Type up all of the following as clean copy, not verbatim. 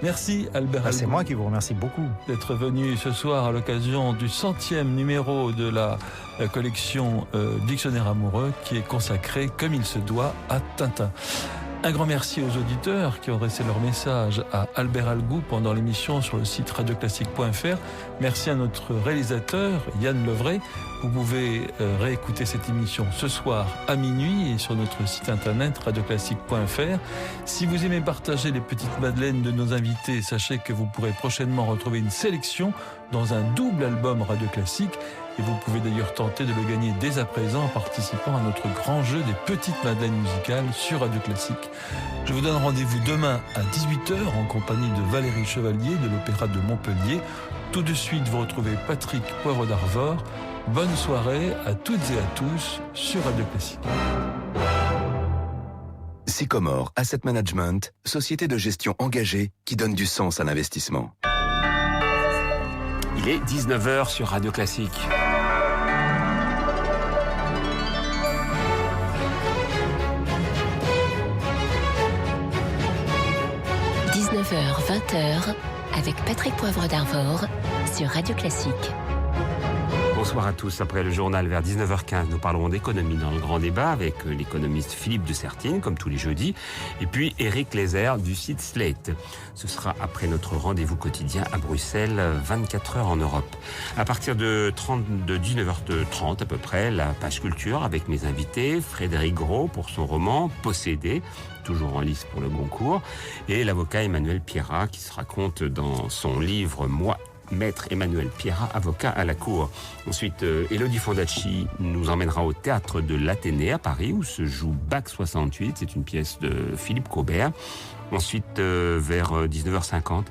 Merci Albert Algou. C'est moi qui vous remercie beaucoup d'être venu ce soir à l'occasion du 100e numéro de la collection Dictionnaire amoureux qui est consacré comme il se doit à Tintin. Un grand merci aux auditeurs qui ont resté leur message à Albert Algou pendant l'émission sur le site radioclassique.fr. Merci à notre réalisateur Yann Levray. Vous pouvez réécouter cette émission ce soir à minuit et sur notre site internet radioclassique.fr. Si vous aimez partager les petites madeleines de nos invités, sachez que vous pourrez prochainement retrouver une sélection dans un double album Radio Classique. Et vous pouvez d'ailleurs tenter de le gagner dès à présent en participant à notre grand jeu des petites madeleines musicales sur Radio Classique. Je vous donne rendez-vous demain à 18h en compagnie de Valérie Chevalier de l'Opéra de Montpellier. Tout de suite, vous retrouvez Patrick Poivre d'Arvor. Bonne soirée à toutes et à tous sur Radio Classique. Sycomore Asset Management, société de gestion engagée qui donne du sens à l'investissement. Il est 19h sur Radio Classique. 19h-20h avec Patrick Poivre d'Arvor sur Radio Classique. Bonsoir à tous. Après le journal vers 19h15, nous parlerons d'économie dans le grand débat avec l'économiste Philippe de Sertine, comme tous les jeudis, et puis Éric Lézère du site Slate. Ce sera après notre rendez-vous quotidien à Bruxelles, 24 heures en Europe. À partir de 19h30 à peu près, la page culture avec mes invités, Frédéric Gros pour son roman Possédé, toujours en lice pour le Goncourt, et l'avocat Emmanuel Pierrat qui se raconte dans son livre Moi, Maître Emmanuel Pierrat, avocat à la Cour. Ensuite, Élodie Fondacci nous emmènera au théâtre de l'Athénée à Paris où se joue Bac 68. C'est une pièce de Philippe Caubert. Ensuite, vers 19h50,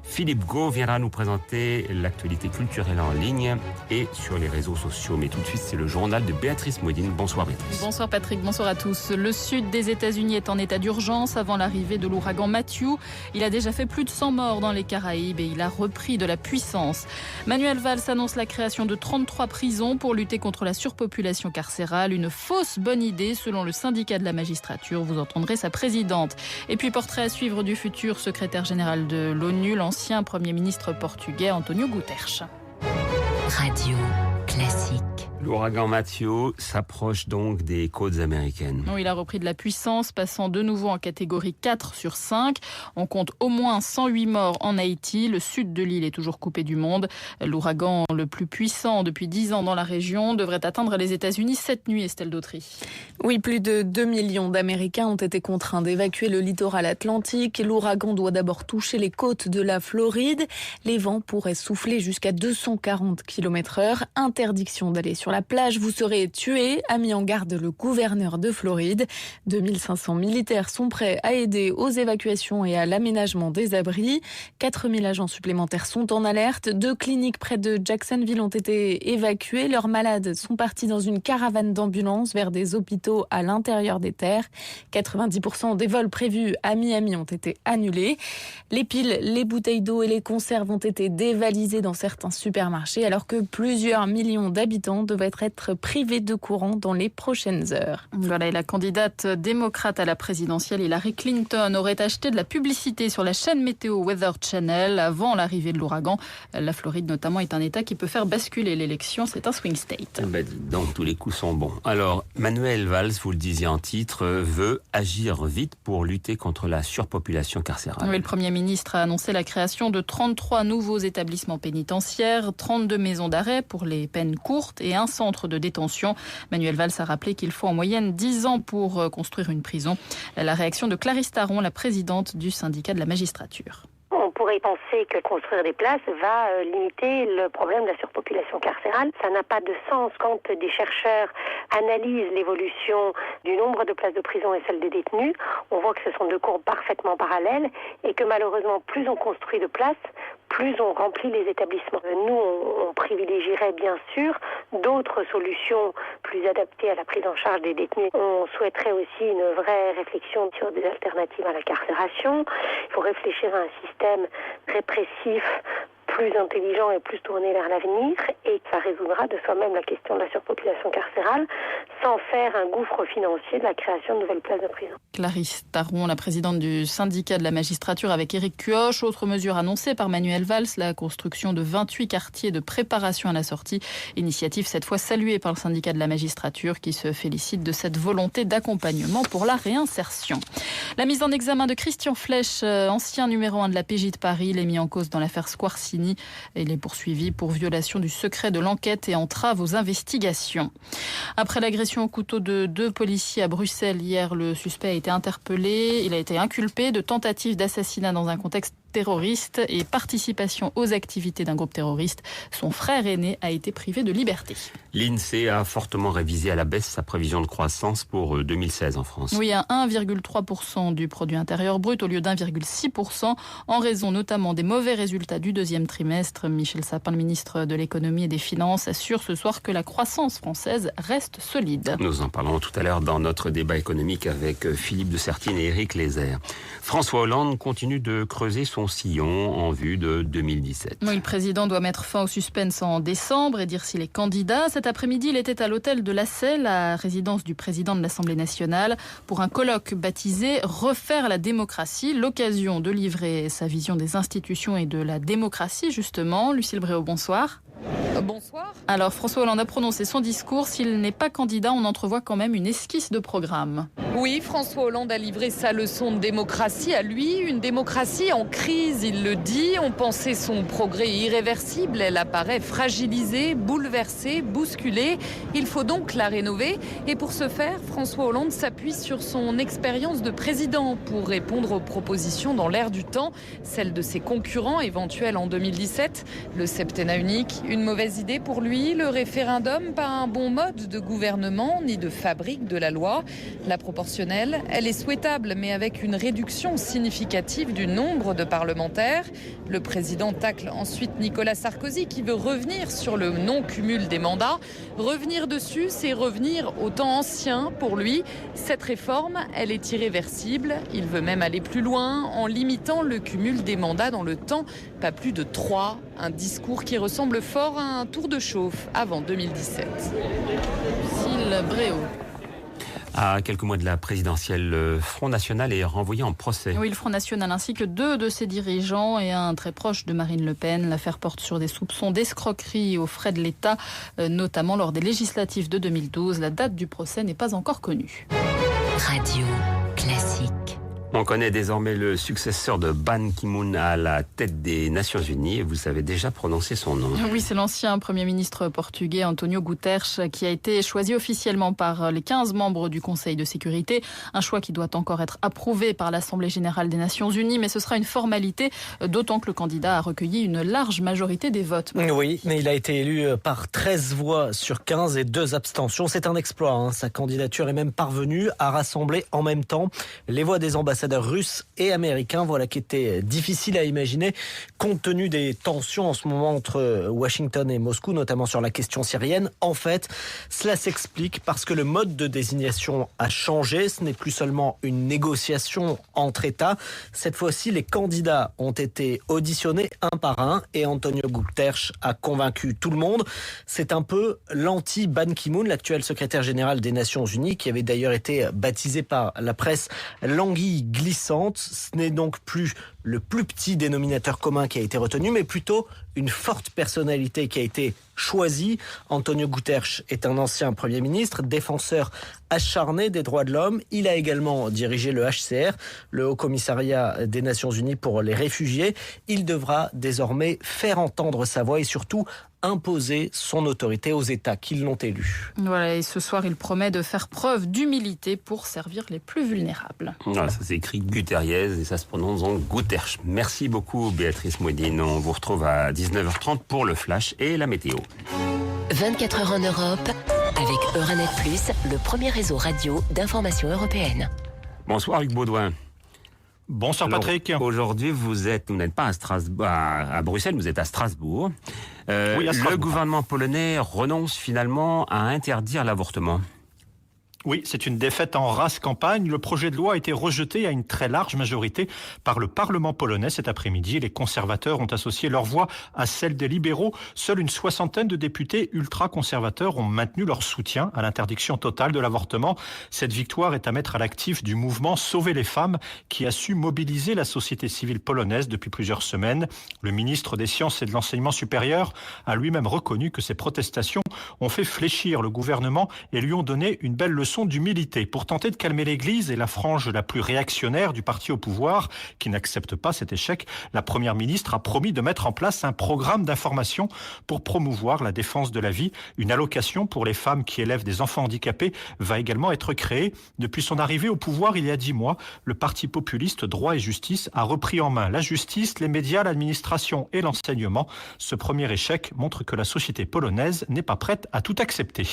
Philippe Gau viendra nous présenter l'actualité culturelle en ligne et sur les réseaux sociaux. Mais tout de suite, c'est le journal de Béatrice Modine. Bonsoir Béatrice. Bonsoir Patrick, bonsoir à tous. Le sud des États-Unis est en état d'urgence avant l'arrivée de l'ouragan Matthew. Il a déjà fait plus de 100 morts dans les Caraïbes et il a repris de la puissance. Manuel Valls annonce la création de 33 prisons pour lutter contre la surpopulation carcérale. Une fausse bonne idée selon le syndicat de la magistrature. Vous entendrez sa présidente. Et puis portrait à suivre du futur secrétaire général de l'ONU, l'ancien Premier ministre portugais António Guterres. Radio Classique. L'ouragan Matthew s'approche donc des côtes américaines. Il a repris de la puissance, passant de nouveau en catégorie 4 sur 5. On compte au moins 108 morts en Haïti. Le sud de l'île est toujours coupé du monde. L'ouragan le plus puissant depuis 10 ans dans la région devrait atteindre les États-Unis cette nuit, Estelle Dautry. Oui, plus de 2 millions d'Américains ont été contraints d'évacuer le littoral atlantique. L'ouragan doit d'abord toucher les côtes de la Floride. Les vents pourraient souffler jusqu'à 240 km/h. Interdiction d'aller sur la plage, vous serez tué, a mis en garde le gouverneur de Floride. 2500 militaires sont prêts à aider aux évacuations et à l'aménagement des abris. 4000 agents supplémentaires sont en alerte. 2 cliniques près de Jacksonville ont été évacuées. Leurs malades sont partis dans une caravane d'ambulance vers des hôpitaux à l'intérieur des terres. 90% des vols prévus à Miami ont été annulés. Les piles, les bouteilles d'eau et les conserves ont été dévalisées dans certains supermarchés alors que plusieurs millions d'habitants devraient être privés de courant dans les prochaines heures. Voilà, et la candidate démocrate à la présidentielle, Hillary Clinton, aurait acheté de la publicité sur la chaîne météo Weather Channel avant l'arrivée de l'ouragan. La Floride notamment est un État qui peut faire basculer l'élection, c'est un swing state. Donc tous les coups sont bons. Alors, Manuel Valls, vous le disiez en titre, veut agir vite pour lutter contre la surpopulation carcérale. Oui, le Premier ministre a annoncé la création de 33 nouveaux établissements pénitentiaires, 32 maisons d'arrêt pour les peines courtes et un centre de détention. Manuel Valls a rappelé qu'il faut en moyenne 10 ans pour construire une prison. La réaction de Clarisse Taron, la présidente du syndicat de la magistrature. On pourrait penser que construire des places va limiter le problème de la surpopulation carcérale. Ça n'a pas de sens quand des chercheurs analysent l'évolution du nombre de places de prison et celle des détenus. On voit que ce sont deux courbes parfaitement parallèles et que malheureusement, plus on construit de places, plus on remplit les établissements. Nous, on privilégierait bien sûr d'autres solutions plus adaptées à la prise en charge des détenus. On souhaiterait aussi une vraie réflexion sur des alternatives à la carcération. Il faut réfléchir à un système répressif plus intelligent et plus tourné vers l'avenir, et ça résoudra de soi-même la question de la surpopulation carcérale sans faire un gouffre financier de la création de nouvelles places de prison. Clarisse Taron, la présidente du syndicat de la magistrature avec Éric Cuoche. Autre mesure annoncée par Manuel Valls, la construction de 28 quartiers de préparation à la sortie. Initiative cette fois saluée par le syndicat de la magistrature qui se félicite de cette volonté d'accompagnement pour la réinsertion. La mise en examen de Christian Flech, ancien numéro 1 de la PJ de Paris, il est mis en cause dans l'affaire Squarcini. Il est poursuivi pour violation du secret de l'enquête et entrave aux investigations. Après l'agression au couteau de 2 policiers à Bruxelles hier, le suspect a été interpellé. Il a été inculpé de tentative d'assassinat dans un contexte terroriste et participation aux activités d'un groupe terroriste. Son frère aîné a été privé de liberté. L'INSEE a fortement révisé à la baisse sa prévision de croissance pour 2016 en France. Oui, à 1,3% du produit intérieur brut au lieu d'1,6% en raison notamment des mauvais résultats du deuxième trimestre. Michel Sapin, le ministre de l'économie et des finances, assure ce soir que la croissance française reste solide. Nous en parlerons tout à l'heure dans notre débat économique avec Philippe de Sertine et Éric Lézère. François Hollande continue de creuser son sillon en vue de 2017. Oui, le président doit mettre fin au suspense en décembre et dire s'il est candidat. Cet après-midi, il était à l'hôtel de Lassay, la résidence du président de l'Assemblée nationale, pour un colloque baptisé « Refaire la démocratie », l'occasion de livrer sa vision des institutions et de la démocratie, justement. Lucille Bréau, bonsoir. Bonsoir. Alors, François Hollande a prononcé son discours. S'il n'est pas candidat, on entrevoit quand même une esquisse de programme. Oui, François Hollande a livré sa leçon de démocratie à lui. Une démocratie en crise, il le dit. On pensait son progrès irréversible. Elle apparaît fragilisée, bouleversée, bousculée. Il faut donc la rénover. Et pour ce faire, François Hollande s'appuie sur son expérience de président pour répondre aux propositions dans l'air du temps, celles de ses concurrents éventuels en 2017. Le septennat unique, une mauvaise idée pour lui. Le référendum, pas un bon mode de gouvernement ni de fabrique de la loi. La proportionnelle, elle est souhaitable, mais avec une réduction significative du nombre de parlementaires. Le président tacle ensuite Nicolas Sarkozy qui veut revenir sur le non-cumul des mandats. Revenir dessus, c'est revenir au temps ancien pour lui. Cette réforme, elle est irréversible. Il veut même aller plus loin en limitant le cumul des mandats dans le temps, pas plus de 3. Un discours qui ressemble fort à un tour de chauffe avant 2017. Lucille Bréau. À quelques mois de la présidentielle, le Front National est renvoyé en procès. Oui, le Front National ainsi que 2 de ses dirigeants et un très proche de Marine Le Pen. L'affaire porte sur des soupçons d'escroquerie aux frais de l'État, notamment lors des législatives de 2012. La date du procès n'est pas encore connue. Radio Classique. On connaît désormais le successeur de Ban Ki-moon à la tête des Nations Unies et vous avez déjà prononcé son nom. Oui, c'est l'ancien Premier ministre portugais António Guterres qui a été choisi officiellement par les 15 membres du Conseil de sécurité. Un choix qui doit encore être approuvé par l'Assemblée générale des Nations Unies, mais ce sera une formalité, d'autant que le candidat a recueilli une large majorité des votes. Oui, mais il a été élu par 13 voix sur 15 et 2 abstentions. C'est un exploit. Sa candidature est même parvenue à rassembler en même temps les voix des ambassadeurs russes et américains. Voilà qui était difficile à imaginer compte tenu des tensions en ce moment entre Washington et Moscou, notamment sur la question syrienne. En fait, cela s'explique parce que le mode de désignation a changé. Ce n'est plus seulement une négociation entre États. Cette fois-ci, les candidats ont été auditionnés un par un et António Guterres a convaincu tout le monde. C'est un peu l'anti-Ban Ki-moon, l'actuel secrétaire général des Nations Unies, qui avait d'ailleurs été baptisé par la presse l'anguille glissante. Ce n'est donc plus le plus petit dénominateur commun qui a été retenu, mais plutôt une forte personnalité qui a été choisie. António Guterres est un ancien Premier ministre, défenseur acharné des droits de l'homme. Il a également dirigé le HCR, le Haut Commissariat des Nations Unies pour les réfugiés. Il devra désormais faire entendre sa voix et surtout imposer son autorité aux États qui l'ont élu. Voilà, et ce soir, il promet de faire preuve d'humilité pour servir les plus vulnérables. Voilà, ça s'écrit Guterres et ça se prononce en Guterres. Merci beaucoup Béatrice Mouedine. On vous retrouve à 19h30 pour le Flash et la météo. 24 heures en Europe avec Euranet Plus, le premier réseau radio d'information européenne. Bonsoir Hugues Baudouin. Bonsoir Patrick. Aujourd'hui, vous n'êtes pas à Bruxelles, vous êtes à Strasbourg. Oui, à Strasbourg. Le gouvernement polonais renonce finalement à interdire l'avortement. Oui, c'est une défaite en race campagne. Le projet de loi a été rejeté à une très large majorité par le Parlement polonais cet après-midi. Les conservateurs ont associé leur voix à celle des libéraux. Seule une soixantaine de députés ultra-conservateurs ont maintenu leur soutien à l'interdiction totale de l'avortement. Cette victoire est à mettre à l'actif du mouvement Sauver les femmes qui a su mobiliser la société civile polonaise depuis plusieurs semaines. Le ministre des Sciences et de l'Enseignement supérieur a lui-même reconnu que ces protestations ont fait fléchir le gouvernement et lui ont donné une belle leçon d'humilité pour tenter de calmer l'Église et la frange la plus réactionnaire du parti au pouvoir qui n'accepte pas cet échec. La première ministre a promis de mettre en place un programme d'information pour promouvoir la défense de la vie. Une allocation pour les femmes qui élèvent des enfants handicapés va également être créée. Depuis son arrivée au pouvoir il y a 10 mois, le parti populiste Droit et Justice a repris en main la justice, les médias, l'administration et l'enseignement. Ce premier échec montre que la société polonaise n'est pas prête à tout accepter.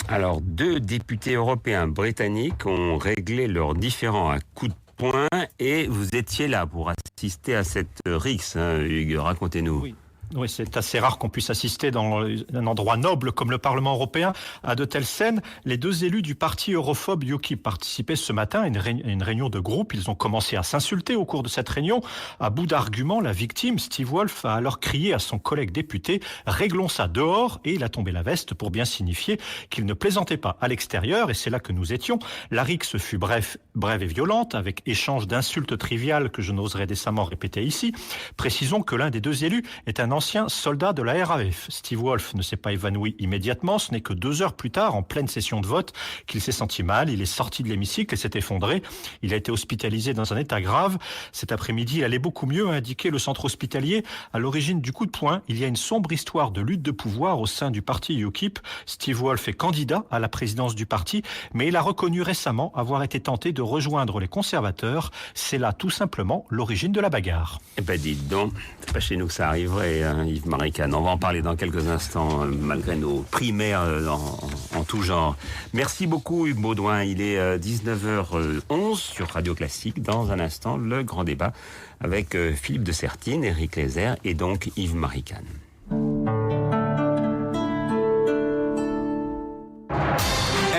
Alors, 2 députés européens britanniques ont réglé leurs différends à coups de poing et vous étiez là pour assister à cette rixe, Hugues, racontez-nous. Oui, c'est assez rare qu'on puisse assister dans un endroit noble comme le Parlement européen à de telles scènes. Les 2 élus du parti europhobe UKIP participaient ce matin à une réunion de groupe. Ils ont commencé à s'insulter au cours de cette réunion. À bout d'arguments, la victime, Steve Wolf, a alors crié à son collègue député « Réglons ça dehors » et il a tombé la veste pour bien signifier qu'il ne plaisantait pas à l'extérieur et c'est là que nous étions. La rixe fut brève et violente avec échange d'insultes triviales que je n'oserais décemment répéter ici. Précisons que l'un des 2 élus est un ancien soldat de la RAF. Steve Wolf ne s'est pas évanoui immédiatement, ce n'est que 2 heures plus tard, en pleine session de vote, qu'il s'est senti mal, il est sorti de l'hémicycle et s'est effondré. Il a été hospitalisé dans un état grave. Cet après-midi, il allait beaucoup mieux, a indiqué le centre hospitalier. À l'origine du coup de poing, il y a une sombre histoire de lutte de pouvoir au sein du parti UKIP. Steve Wolf est candidat à la présidence du parti, mais il a reconnu récemment avoir été tenté de rejoindre les conservateurs. C'est là tout simplement l'origine de la bagarre. Eh ben dites donc, c'est pas chez nous que ça arriverait, Yves Maricane. On va en parler dans quelques instants, malgré nos primaires en tout genre. Merci beaucoup Hugues Baudouin. Il est 19h11 sur Radio Classique. Dans un instant, le grand débat avec Philippe de Sertine, Éric Lézère et donc Yves Maricane.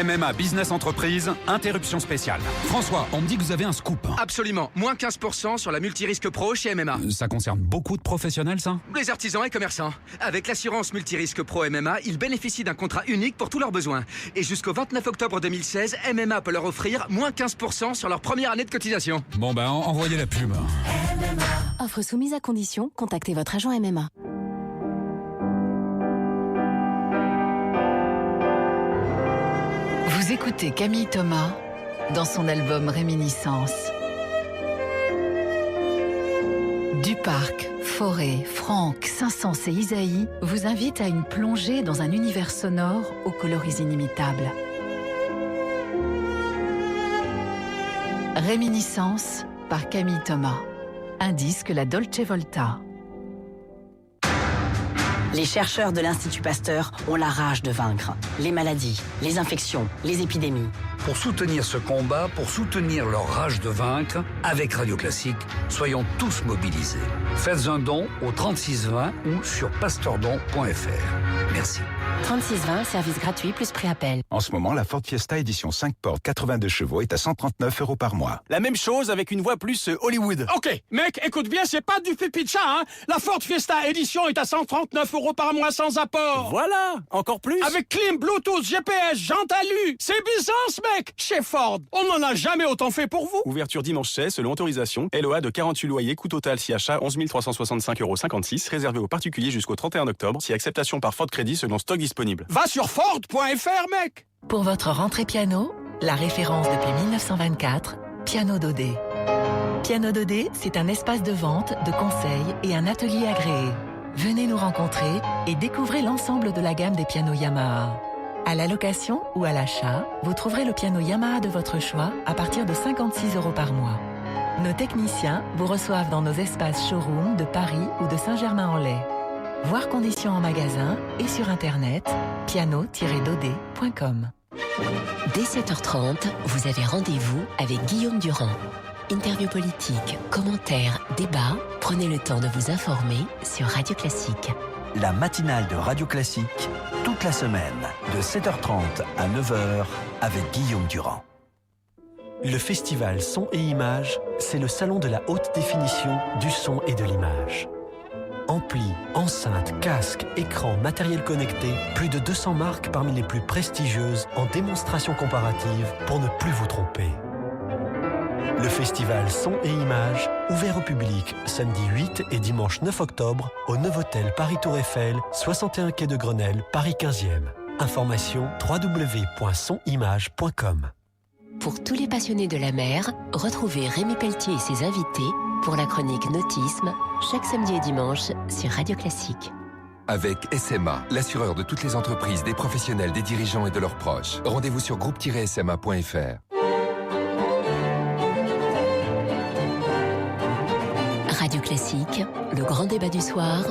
MMA Business Entreprise, interruption spéciale. François, on me dit que vous avez un scoop. Absolument, moins 15% sur la multirisque pro chez MMA. Ça concerne beaucoup de professionnels, ça ? Les artisans et commerçants. Avec l'assurance multirisque pro MMA, ils bénéficient d'un contrat unique pour tous leurs besoins. Et jusqu'au 29 octobre 2016, MMA peut leur offrir moins 15% sur leur première année de cotisation. Bon ben, envoyez la pub. MMA. Offre soumise à condition, contactez votre agent MMA. Vous écoutez Camille Thomas dans son album Réminiscence. Duparc, Fauré, Franck, Saint-Saëns et Isaïe vous invitent à une plongée dans un univers sonore aux coloris inimitables. Réminiscence par Camille Thomas. Un disque La Dolce Volta. Les chercheurs de l'Institut Pasteur ont la rage de vaincre les maladies, les infections, les épidémies. Pour soutenir ce combat, pour soutenir leur rage de vaincre, avec Radio Classique, soyons tous mobilisés. Faites un don au 3620 ou sur pasteurdon.fr. Merci. 3620, service gratuit plus préappel. En ce moment, la Ford Fiesta édition 5 portes 82 chevaux est à 139 € par mois. La même chose avec une voix plus Hollywood. Ok, mec, écoute bien, c'est pas du pipi de chat, hein. La Ford Fiesta édition est à 139 € par mois sans apport. Voilà, encore plus. Avec clim, Bluetooth, GPS, jante alu. C'est Byzance, mec. Chez Ford, on n'en a jamais autant fait pour vous. Ouverture dimanche 16, selon autorisation. LOA de 48 loyers, coût total si achat 11 365,56 €, réservé aux particuliers jusqu'au 31 octobre, si acceptation par Ford Crédit selon stock disponible. Va sur Ford.fr, mec. Pour votre rentrée piano, la référence depuis 1924, Piano Dodé. Piano Dodé, c'est un espace de vente, de conseil et un atelier agréé. Venez nous rencontrer et découvrez l'ensemble de la gamme des pianos Yamaha. À la location ou à l'achat, vous trouverez le piano Yamaha de votre choix à partir de 56 € par mois. Nos techniciens vous reçoivent dans nos espaces showroom de Paris ou de Saint-Germain-en-Laye. Voir conditions en magasin et sur internet piano-dodé.com. Dès 7h30, vous avez rendez-vous avec Guillaume Durand. Interview politique, commentaires, débats, prenez le temps de vous informer sur Radio Classique. La matinale de Radio Classique, toute toute la semaine, de 7h30 à 9h, avec Guillaume Durand. Le festival Son et Images, c'est le salon de la haute définition du son et de l'image. Amplis, enceintes, casques, écrans, matériel connecté, plus de 200 marques parmi les plus prestigieuses en démonstration comparative pour ne plus vous tromper. Le festival Son et Images, ouvert au public samedi 8 et dimanche 9 octobre au Novotel Paris Tour Eiffel, 61 quai de Grenelle, Paris 15e. Information www.sonimage.com. Pour tous les passionnés de la mer, retrouvez Rémi Pelletier et ses invités pour la chronique Nautisme, chaque samedi et dimanche sur Radio Classique. Avec SMA, l'assureur de toutes les entreprises, des professionnels, des dirigeants et de leurs proches. Rendez-vous sur groupe-sma.fr. Radio Classique, le grand débat du soir,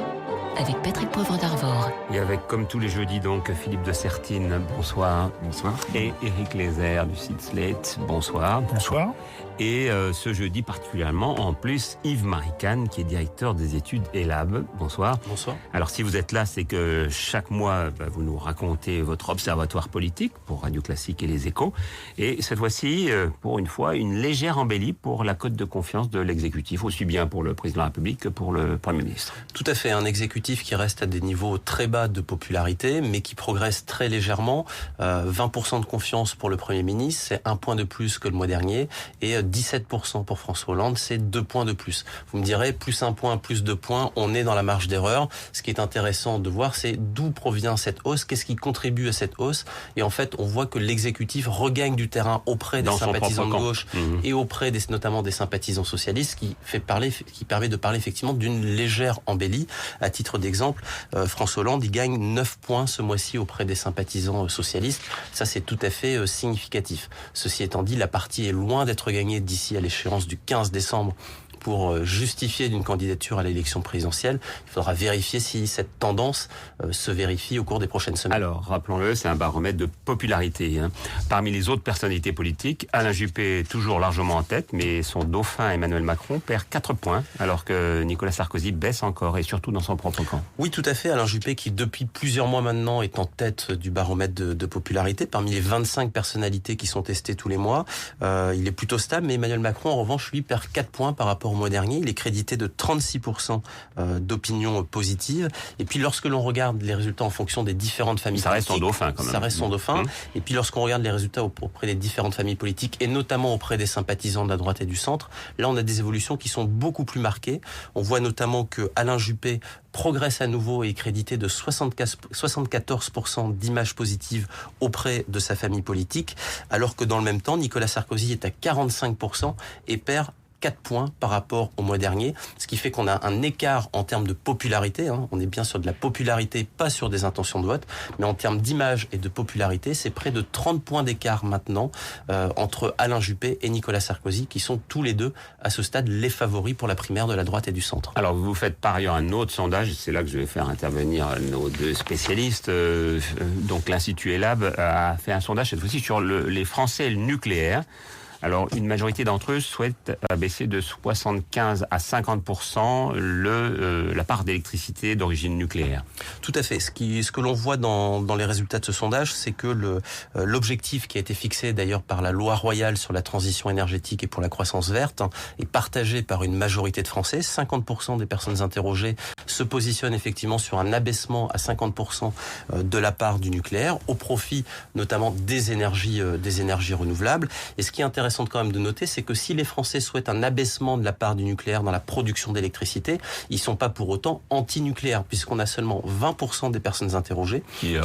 avec Patrick Poivre d'Arvor. Et avec, comme tous les jeudis, donc, Philippe de Sertine, bonsoir. Bonsoir. Et Éric Lézère du site Slate, bonsoir. Bonsoir. Et ce jeudi particulièrement, en plus, Yves Marican, qui est directeur des études ELAB. Bonsoir. Bonsoir. Alors, si vous êtes là, c'est que chaque mois, vous nous racontez votre observatoire politique pour Radio Classique et Les Échos. Et cette fois-ci, pour une fois, une légère embellie pour la cote de confiance de l'exécutif, aussi bien pour le président de la République que pour le Premier ministre. Tout à fait. Un exécutif qui reste à des niveaux très bas de popularité, mais qui progresse très légèrement. 20% de confiance pour le Premier ministre, c'est 1 point de plus que le mois dernier. Et 17% pour François Hollande, c'est 2 points de plus. Vous me direz, plus 1 point, plus 2 points, on est dans la marge d'erreur. Ce qui est intéressant de voir, c'est d'où provient cette hausse, qu'est-ce qui contribue à cette hausse. Et en fait, on voit que l'exécutif regagne du terrain auprès des sympathisants de gauche et auprès notamment des sympathisants socialistes, qui permet de parler effectivement d'une légère embellie. À titre d'exemple, François Hollande, il gagne 9 points ce mois-ci auprès des sympathisants socialistes. Ça, c'est tout à fait significatif. Ceci étant dit, la partie est loin d'être gagnée d'ici à l'échéance du 15 décembre pour justifier d'une candidature à l'élection présidentielle. Il faudra vérifier si cette tendance se vérifie au cours des prochaines semaines. Alors, rappelons-le, c'est un baromètre de popularité. Parmi les autres personnalités politiques, Alain Juppé est toujours largement en tête, mais son dauphin Emmanuel Macron perd 4 points, alors que Nicolas Sarkozy baisse encore, et surtout dans son propre camp. Oui, tout à fait. Alain Juppé, qui depuis plusieurs mois maintenant est en tête du baromètre de popularité, parmi les 25 personnalités qui sont testées tous les mois. Il est plutôt stable, mais Emmanuel Macron, en revanche, lui, perd 4 points par rapport au mois dernier. Il est crédité de 36% d'opinion positive. Et puis lorsque l'on regarde les résultats en fonction des différentes familles politiques... Ça reste son dauphin quand même. Ça reste son dauphin. Et puis lorsqu'on regarde les résultats auprès des différentes familles politiques, et notamment auprès des sympathisants de la droite et du centre, là on a des évolutions qui sont beaucoup plus marquées. On voit notamment que Alain Juppé progresse à nouveau et est crédité de 74% d'images positives auprès de sa famille politique, alors que dans le même temps, Nicolas Sarkozy est à 45% et perd 4 points par rapport au mois dernier, ce qui fait qu'on a un écart en termes de popularité. On est bien sur de la popularité, pas sur des intentions de vote, mais en termes d'image et de popularité, c'est près de 30 points d'écart maintenant entre Alain Juppé et Nicolas Sarkozy, qui sont tous les deux, à ce stade, les favoris pour la primaire de la droite et du centre. Alors, vous faites par ailleurs un autre sondage, c'est là que je vais faire intervenir nos deux spécialistes. Donc, l'Institut ELAB a fait un sondage, cette fois-ci, sur les Français et le nucléaire. Alors, une majorité d'entre eux souhaitent abaisser de 75 à 50% la part d'électricité d'origine nucléaire. Tout à fait. Ce que l'on voit dans les résultats de ce sondage, c'est que l'objectif qui a été fixé d'ailleurs par la loi royale sur la transition énergétique et pour la croissance verte est partagé par une majorité de Français. 50% des personnes interrogées se positionnent effectivement sur un abaissement à 50% de la part du nucléaire, au profit notamment des énergies renouvelables. Et ce qui est intéressant quand même de noter, c'est que si les Français souhaitent un abaissement de la part du nucléaire dans la production d'électricité, ils sont pas pour autant anti-nucléaires, puisqu'on a seulement 20% des personnes interrogées qui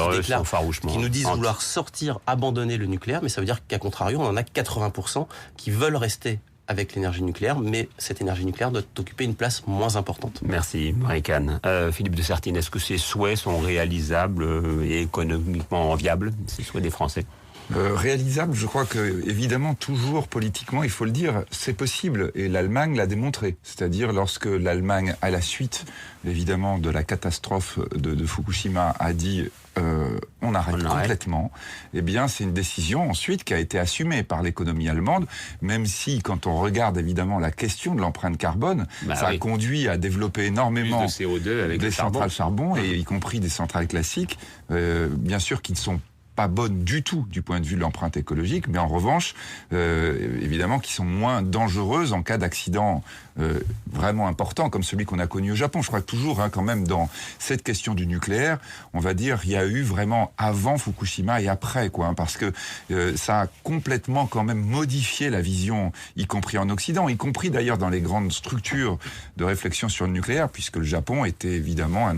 nous disent vouloir sortir, abandonner le nucléaire, mais ça veut dire qu'à contrario, on en a 80% qui veulent rester avec l'énergie nucléaire, mais cette énergie nucléaire doit occuper une place moins importante. Merci, Marican. Philippe de Sertine, est-ce que ces souhaits sont réalisables et économiquement viables, ces souhaits des Français ? Réalisable, je crois que, évidemment, toujours politiquement, il faut le dire, c'est possible. Et l'Allemagne l'a démontré. C'est-à-dire lorsque l'Allemagne, à la suite, évidemment, de la catastrophe de Fukushima, a dit on arrête complètement, eh bien, c'est une décision ensuite qui a été assumée par l'économie allemande, même si, quand on regarde évidemment la question de l'empreinte carbone, ça a conduit à développer énormément de CO2 avec des centrales charbon, et y compris des centrales classiques, bien sûr, qui ne sont pas bonnes du tout du point de vue de l'empreinte écologique, mais en revanche, évidemment, qui sont moins dangereuses en cas d'accident vraiment important, comme celui qu'on a connu au Japon. Je crois que toujours, quand même, dans cette question du nucléaire, on va dire, il y a eu vraiment avant Fukushima et après, parce que ça a complètement quand même modifié la vision, y compris en Occident, y compris d'ailleurs dans les grandes structures de réflexion sur le nucléaire, puisque le Japon était évidemment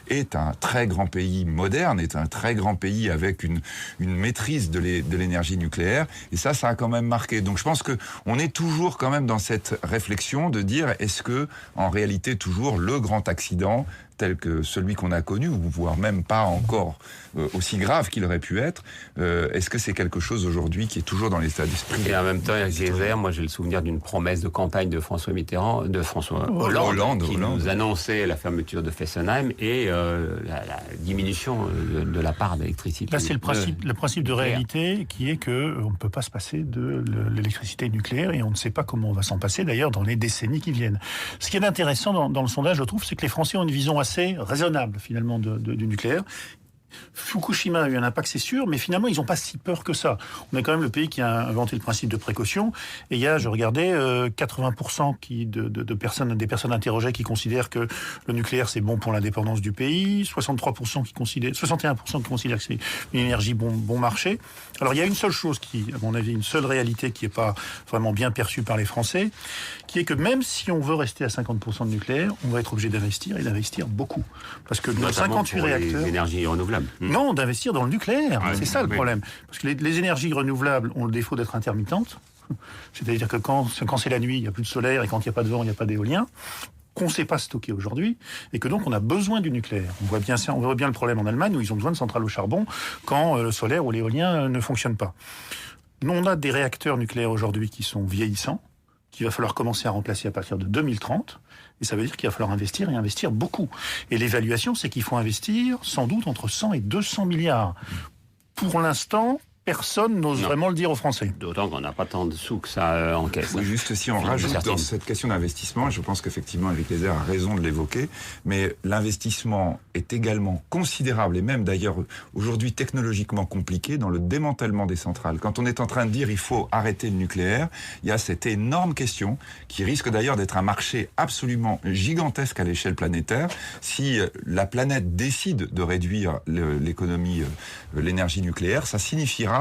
est un très grand pays moderne, est un très grand pays avec une maîtrise de l'énergie nucléaire, et ça a quand même marqué. Donc je pense que on est toujours quand même dans cette réflexion de dire, est-ce que en réalité toujours le grand accident tel que celui qu'on a connu, ou voire même pas encore aussi grave qu'il aurait pu être, est-ce que c'est quelque chose aujourd'hui qui est toujours dans l'état d'esprit? Et en même temps, moi j'ai le souvenir d'une promesse de campagne de François Hollande, qui nous annonçait la fermeture de Fessenheim et la diminution de la part d'électricité. Là, c'est le principe de réalité qui est qu'on ne peut pas se passer de l'électricité nucléaire, et on ne sait pas comment on va s'en passer d'ailleurs dans les décennies qui viennent. Ce qui est intéressant dans le sondage, je trouve, c'est que les Français ont une vision assez raisonnable finalement du nucléaire. Fukushima a eu un impact, c'est sûr, mais finalement, ils n'ont pas si peur que ça. On est quand même le pays qui a inventé le principe de précaution. Et il y a, je regardais, 80% des personnes interrogées qui considèrent que le nucléaire, c'est bon pour l'indépendance du pays, 61% qui considèrent que c'est une énergie bon marché. Alors, il y a une seule chose à mon avis, une seule réalité qui n'est pas vraiment bien perçue par les Français, qui est que même si on veut rester à 50% de nucléaire, on va être obligé d'investir, et d'investir beaucoup. Parce que nos 58 réacteurs... les énergies renouvelables. Non, d'investir dans le nucléaire. C'est ça le problème. Parce que les énergies renouvelables ont le défaut d'être intermittentes. C'est-à-dire que quand c'est la nuit, il n'y a plus de solaire, et quand il n'y a pas de vent, il n'y a pas d'éolien, qu'on ne sait pas stocker aujourd'hui, et que donc on a besoin du nucléaire. On voit bien le problème en Allemagne, où ils ont besoin de centrales au charbon quand le solaire ou l'éolien ne fonctionnent pas. Nous, on a des réacteurs nucléaires aujourd'hui qui sont vieillissants, qu'il va falloir commencer à remplacer à partir de 2030. Et ça veut dire qu'il va falloir investir, et investir beaucoup. Et l'évaluation, c'est qu'il faut investir sans doute entre 100 et 200 milliards. Pour l'instant, personne n'ose vraiment le dire aux Français. D'autant qu'on n'a pas tant de sous que ça en caisse. Oui, juste si on rajoute dans cette question d'investissement, je pense qu'effectivement, Éric Lézère a raison de l'évoquer, mais l'investissement est également considérable, et même d'ailleurs aujourd'hui technologiquement compliqué, dans le démantèlement des centrales. Quand on est en train de dire il faut arrêter le nucléaire, il y a cette énorme question qui risque d'ailleurs d'être un marché absolument gigantesque à l'échelle planétaire. Si la planète décide de réduire l'énergie nucléaire, ça signifiera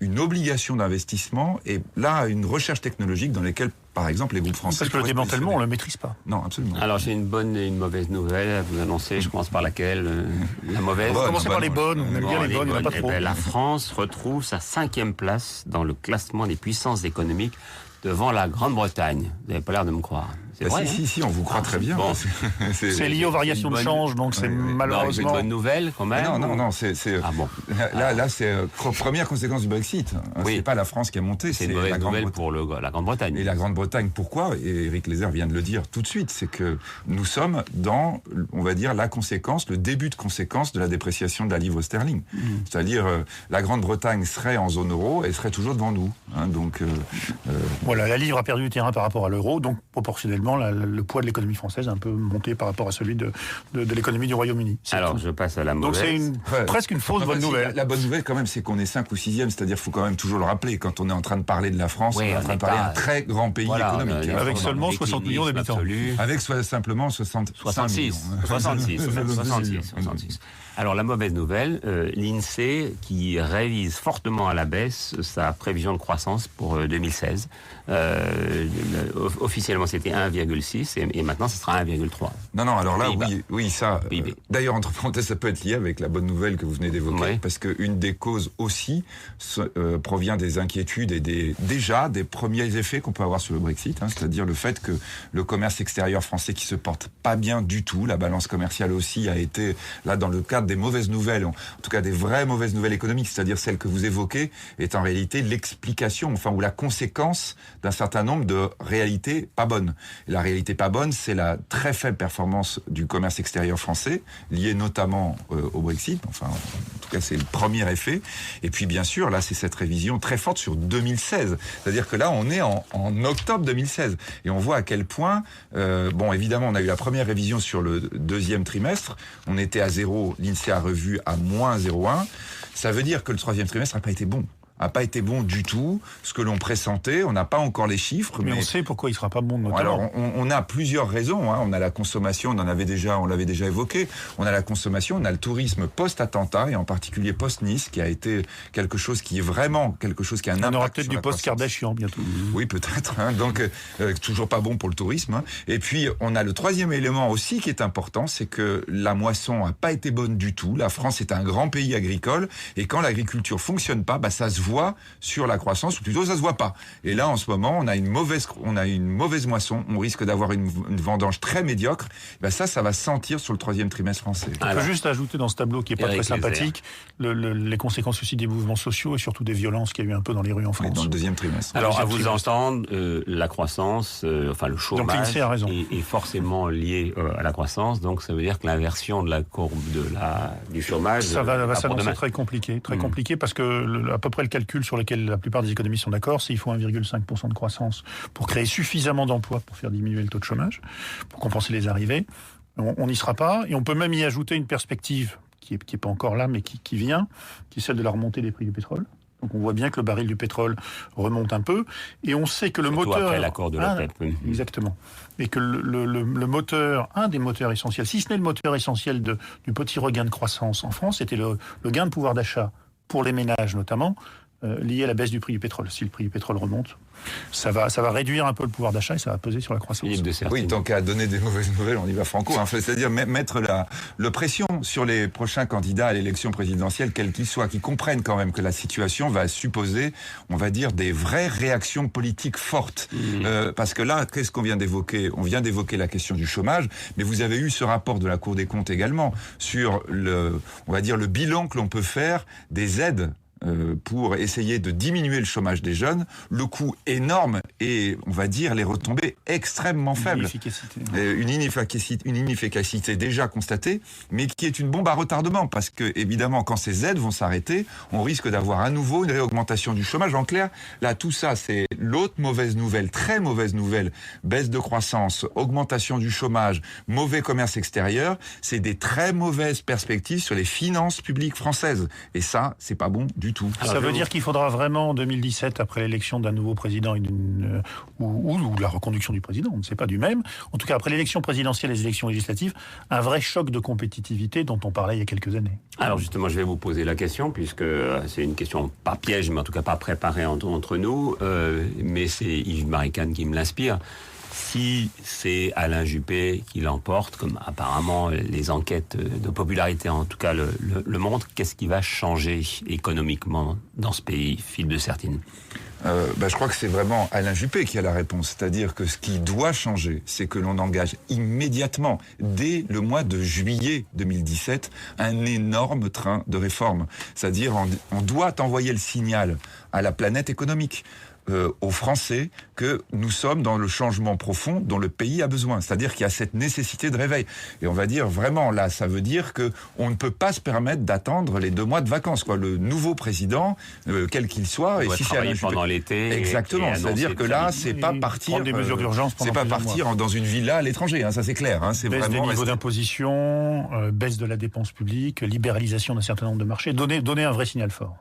une obligation d'investissement, et là une recherche technologique dans laquelle par exemple les groupes français... Parce que le démantèlement, on ne le maîtrise pas. Non, absolument. Alors j'ai une bonne et une mauvaise nouvelle à vous annoncer. Je commence par laquelle? La mauvaise. On va commencer par les bonnes. On aime bien les bonnes, il n'y en a pas trop. La France retrouve sa 5e place dans le classement des puissances économiques devant la Grande-Bretagne. Vous n'avez pas l'air de me croire. C'est vrai, si, on vous croit très bien. Bon. C'est lié aux variations de change, donc c'est malheureusement... C'est une bonne nouvelle, quand même. Non, c'est... Là, c'est première conséquence du Brexit. C'est pas la France qui a monté, c'est une mauvaise nouvelle pour la Grande-Bretagne. Et la Grande-Bretagne, pourquoi? Et Éric Lézère vient de le dire tout de suite, c'est que nous sommes dans, on va dire, le début de conséquence de la dépréciation de la livre sterling. C'est-à-dire, la Grande-Bretagne serait en zone euro et serait toujours devant nous. Donc... Voilà, la livre a perdu du terrain par rapport à l'euro, donc proportionnellement, le poids de l'économie française a un peu monté par rapport à celui de l'économie du Royaume-Uni. Alors, je passe à la mauvaise. Donc c'est presque une fausse bonne nouvelle. La bonne nouvelle, quand même, c'est qu'on est 5 ou 6e, c'est-à-dire qu'il faut quand même toujours le rappeler. Quand on est en train de parler de la France, on est en train de parler d'un très grand pays économique. Avec seulement 60 millions d'habitants. Avec simplement 66. Alors, la mauvaise nouvelle, l'INSEE qui révise fortement à la baisse sa prévision de croissance pour 2016. Officiellement, c'était 1,6 et maintenant, ce sera 1,3. Non, alors là, oui, ça. D'ailleurs, entre parenthèses, ça peut être lié avec la bonne nouvelle que vous venez d'évoquer, parce qu'une des causes aussi provient des inquiétudes et déjà des premiers effets qu'on peut avoir sur le Brexit, c'est-à-dire le fait que le commerce extérieur français qui se porte pas bien du tout, la balance commerciale aussi a été, là, dans le cadre des mauvaises nouvelles, en tout cas des vraies mauvaises nouvelles économiques, c'est-à-dire celles que vous évoquez, est en réalité l'explication, ou la conséquence d'un certain nombre de réalités pas bonnes. Et la réalité pas bonne, c'est la très faible performance du commerce extérieur français, liée notamment au Brexit. Enfin, en tout cas, c'est le premier effet. Et puis, bien sûr, là, c'est cette révision très forte sur 2016. C'est-à-dire que là, on est en octobre 2016. Et on voit à quel point, évidemment, on a eu la première révision sur le deuxième trimestre. On était à 0, l'INSEE a revu à moins 0,1. Ça veut dire que le troisième trimestre n'a pas été bon. A pas été bon du tout, ce que l'on pressentait. On n'a pas encore les chiffres, mais on sait pourquoi il sera pas bon, notamment. Alors, on a plusieurs raisons. On a la consommation, on l'avait déjà évoqué. On a la consommation, on a le tourisme post-attentat et en particulier post-Nice, qui a été quelque chose qui est vraiment quelque chose qui a un impact. On aura peut-être du post-Kardashian bientôt. Oui, peut-être. Donc, toujours pas bon pour le tourisme. Et puis, on a le troisième élément aussi qui est important, c'est que la moisson a pas été bonne du tout. La France est un grand pays agricole et quand l'agriculture fonctionne pas, ça se voit sur la croissance, ou plutôt ça se voit pas. Et là, en ce moment, on a une mauvaise moisson, on risque d'avoir une vendange très médiocre. Ça va se sentir sur le troisième trimestre français. On peut juste ajouter dans ce tableau qui est pas très sympathique les conséquences aussi des mouvements sociaux et surtout des violences qu'il y a eu un peu dans les rues en France. Dans le deuxième trimestre. Alors, à vous entendre, la croissance, le chômage est forcément lié à la croissance, donc ça veut dire que l'inversion de la courbe du chômage... Ça va s'annoncer très compliqué parce que à peu près le calcul sur lequel la plupart des économistes sont d'accord, c'est qu'il faut 1,5% de croissance pour créer suffisamment d'emplois pour faire diminuer le taux de chômage, pour compenser les arrivées. On n'y sera pas, et on peut même y ajouter une perspective qui est pas encore là, mais qui vient, qui est celle de la remontée des prix du pétrole. Donc on voit bien que le baril du pétrole remonte un peu, et on sait que le moteur... après l'accord de l'OPEP. Exactement. Et que le moteur, un des moteurs essentiels, si ce n'est le moteur essentiel du petit regain de croissance en France, c'était le gain de pouvoir d'achat pour les ménages notamment, lié à la baisse du prix du pétrole. Si le prix du pétrole remonte, ça va réduire un peu le pouvoir d'achat et ça va peser sur la croissance. Oui, tant qu'à donner des mauvaises nouvelles, on y va franco. C'est-à-dire mettre la pression sur les prochains candidats à l'élection présidentielle, quels qu'ils soient, qui comprennent quand même que la situation va supposer, on va dire, des vraies réactions politiques fortes. Parce que là, qu'est-ce qu'on vient d'évoquer ? On vient d'évoquer la question du chômage, mais vous avez eu ce rapport de la Cour des comptes également sur le bilan que l'on peut faire des aides pour essayer de diminuer le chômage des jeunes, le coût énorme et, on va dire, les retombées extrêmement faibles. Une inefficacité déjà constatée, mais qui est une bombe à retardement, parce que, évidemment, quand ces aides vont s'arrêter, on risque d'avoir à nouveau une réaugmentation du chômage. En clair, là, tout ça, c'est l'autre mauvaise nouvelle, très mauvaise nouvelle, baisse de croissance, augmentation du chômage, mauvais commerce extérieur, c'est des très mauvaises perspectives sur les finances publiques françaises. Et ça, c'est pas bon du tout. Ça veut dire qu'il faudra vraiment en 2017, après l'élection d'un nouveau président ou la reconduction du président, on ne sait pas du même, en tout cas après l'élection présidentielle et les élections législatives, un vrai choc de compétitivité dont on parlait il y a quelques années. Alors justement, je vais vous poser la question, puisque c'est une question pas piège, mais en tout cas pas préparée entre nous, mais c'est Yves Marican qui me l'inspire. Si c'est Alain Juppé qui l'emporte, comme apparemment les enquêtes de popularité en tout cas le montrent, qu'est-ce qui va changer économiquement dans ce pays, Philippe de Sertine ? Je crois que c'est vraiment Alain Juppé qui a la réponse. C'est-à-dire que ce qui doit changer, c'est que l'on engage immédiatement, dès le mois de juillet 2017, un énorme train de réforme. C'est-à-dire on doit envoyer le signal à la planète économique, aux Français, que nous sommes dans le changement profond dont le pays a besoin. C'est-à-dire qu'il y a cette nécessité de réveil. Et on va dire vraiment, là, ça veut dire que on ne peut pas se permettre d'attendre les 2 mois de vacances, quoi. Le nouveau président, quel qu'il soit, et si c'est pendant l'été. Exactement. C'est-à-dire que là, c'est pas partir. Des mesures d'urgence c'est pas partir dans une villa à l'étranger. Ça c'est clair. C'est baisse vraiment des niveaux d'imposition, baisse de la dépense publique, libéralisation d'un certain nombre de marchés. Donner un vrai signal fort.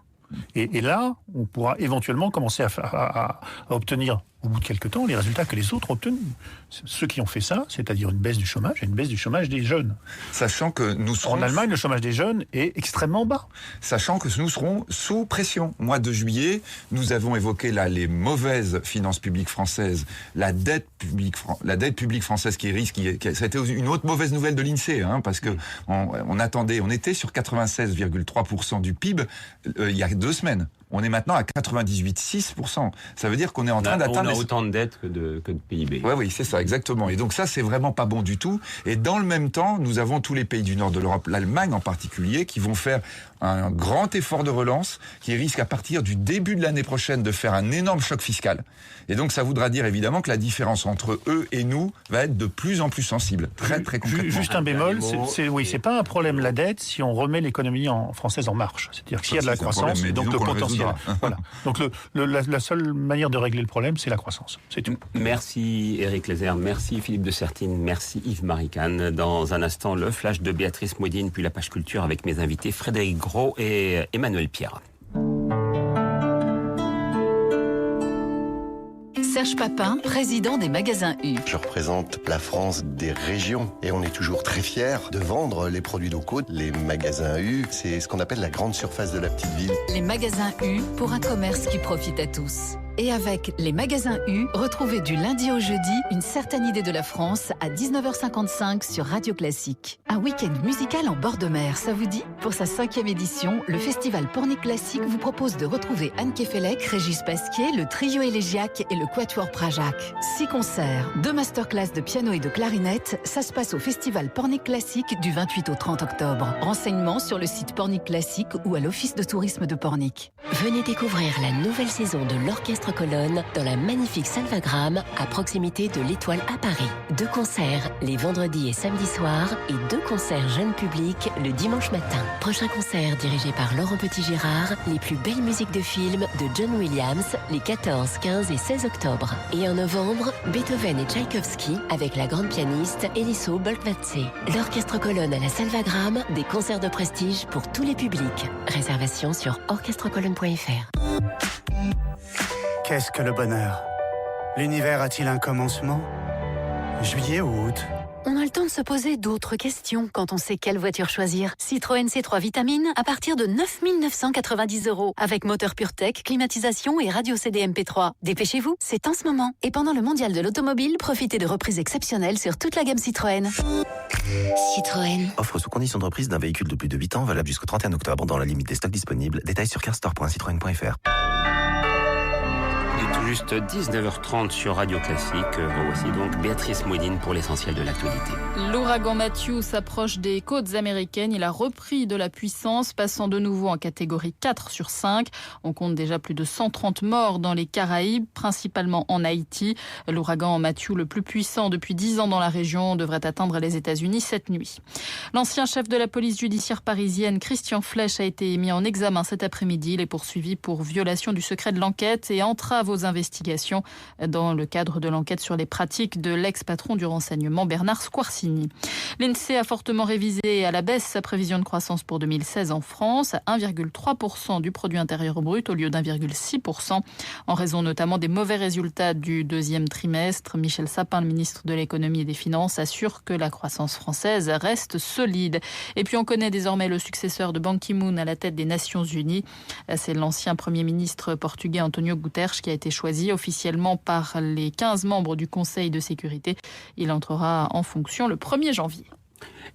Et là, on pourra éventuellement commencer à obtenir au bout de quelques temps, les résultats que les autres ont obtenus. Ceux qui ont fait ça, c'est-à-dire une baisse du chômage, et une baisse du chômage des jeunes. Sachant que nous serons... En Allemagne, le chômage des jeunes est extrêmement bas. Sachant que nous serons sous pression. Mois de juillet, nous avons évoqué là les mauvaises finances publiques françaises, la dette publique française qui risque... Ça a été une autre mauvaise nouvelle de l'INSEE, parce que on était sur 96,3% du PIB il y a 2 semaines. On est maintenant à 98,6%. Ça veut dire qu'on est en train d'atteindre... On a autant de dettes que de PIB. Oui, c'est ça, exactement. Et donc ça, c'est vraiment pas bon du tout. Et dans le même temps, nous avons tous les pays du nord de l'Europe, l'Allemagne en particulier, qui vont faire un grand effort de relance, qui risque à partir du début de l'année prochaine de faire un énorme choc fiscal. Et donc ça voudra dire évidemment que la différence entre eux et nous va être de plus en plus sensible, très concrètement. Juste un bémol, c'est pas un problème la dette si on remet l'économie française en marche. C'est-à-dire qu'il y a de la croissance et donc le potentiel. Voilà. Donc la seule manière de régler le problème, c'est la croissance. C'est tout. Merci Éric Lézère, merci Philippe de Sertine, merci Yves Maricane. Dans un instant, le flash de Béatrice Mouedine, puis la page culture avec mes invités Frédéric Gros et Emmanuel Pierre. Serge Papin, président des magasins U. Je représente la France des régions et on est toujours très fiers de vendre les produits locaux. Les magasins U, c'est ce qu'on appelle la grande surface de la petite ville. Les magasins U pour un commerce qui profite à tous. Et avec les magasins U, retrouvez du lundi au jeudi une certaine idée de la France à 19h55 sur Radio Classique. Un week-end musical en bord de mer, ça vous dit? Pour sa 5e édition, le festival Pornic Classique vous propose de retrouver Anne Kefelec, Régis Pasquier, le trio élégiaque et le quatuor Prajac. 6 concerts, 2 masterclass de piano et de clarinette, ça se passe au festival Pornic Classique du 28 au 30 octobre. Renseignements sur le site Pornic Classique ou à l'Office de tourisme de Pornic. Venez découvrir la nouvelle saison de l'Orchestre Colonne dans la magnifique Salvagram à proximité de l'Étoile à Paris. 2 concerts les vendredis et samedis soirs et 2 concerts jeunes publics le dimanche matin. Prochain concert dirigé par Laurent Petit-Girard, les plus belles musiques de films de John Williams les 14, 15 et 16 octobre. Et en novembre, Beethoven et Tchaïkovski avec la grande pianiste Eliso Boltvatse. L'Orchestre Colonne à la Salvagram, des concerts de prestige pour tous les publics. Réservation sur orchestrecolonne.fr. Qu'est-ce que le bonheur? L'univers a-t-il un commencement? Juillet ou août? On a le temps de se poser d'autres questions quand on sait quelle voiture choisir. Citroën C3 Vitamine à partir de 9 990 €. Avec moteur PureTech, climatisation et radio CD MP3. Dépêchez-vous, c'est en ce moment. Et pendant le mondial de l'automobile, profitez de reprises exceptionnelles sur toute la gamme Citroën. Citroën. Offre sous condition de reprise d'un véhicule de plus de 8 ans, valable jusqu'au 31 octobre dans la limite des stocks disponibles. Détails sur carstore.citroën.fr. Il est tout juste 19h30 sur Radio Classique. Voici donc Béatrice Mouedine pour l'essentiel de l'actualité. L'ouragan Matthew s'approche des côtes américaines. Il a repris de la puissance, passant de nouveau en catégorie 4 sur 5. On compte déjà plus de 130 morts dans les Caraïbes, principalement en Haïti. L'ouragan Matthew, le plus puissant depuis 10 ans dans la région, devrait atteindre les États-Unis cette nuit. L'ancien chef de la police judiciaire parisienne, Christian Flech, a été mis en examen cet après-midi. Il est poursuivi pour violation du secret de l'enquête et entrave aux investigations dans le cadre de l'enquête sur les pratiques de l'ex-patron du renseignement Bernard Squarcini. L'INSEE a fortement révisé à la baisse sa prévision de croissance pour 2016 en France à 1,3% du produit intérieur brut au lieu d'1,6% en raison notamment des mauvais résultats du 2e trimestre. Michel Sapin, le ministre de l'économie et des finances, assure que la croissance française reste solide. Et puis on connaît désormais le successeur de Ban Ki-moon à la tête des Nations Unies. C'est l'ancien Premier ministre portugais António Guterres qui a été choisi officiellement par les 15 membres du Conseil de sécurité. Il entrera en fonction le 1er janvier.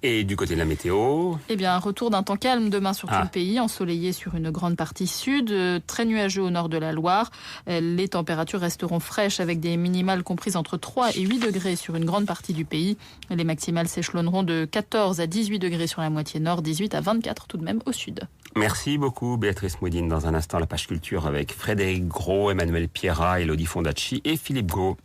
Et du côté de la météo? Eh bien, un retour d'un temps calme demain sur tout le pays, ensoleillé sur une grande partie sud, très nuageux au nord de la Loire. Les températures resteront fraîches avec des minimales comprises entre 3 et 8 degrés sur une grande partie du pays. Les maximales s'échelonneront de 14 à 18 degrés sur la moitié nord, 18 à 24 tout de même au sud. Merci beaucoup Béatrice Mouedine. Dans un instant, la page culture avec Frédéric Gros, Emmanuel Pierrat, Elodie Fondacci et Philippe Gau.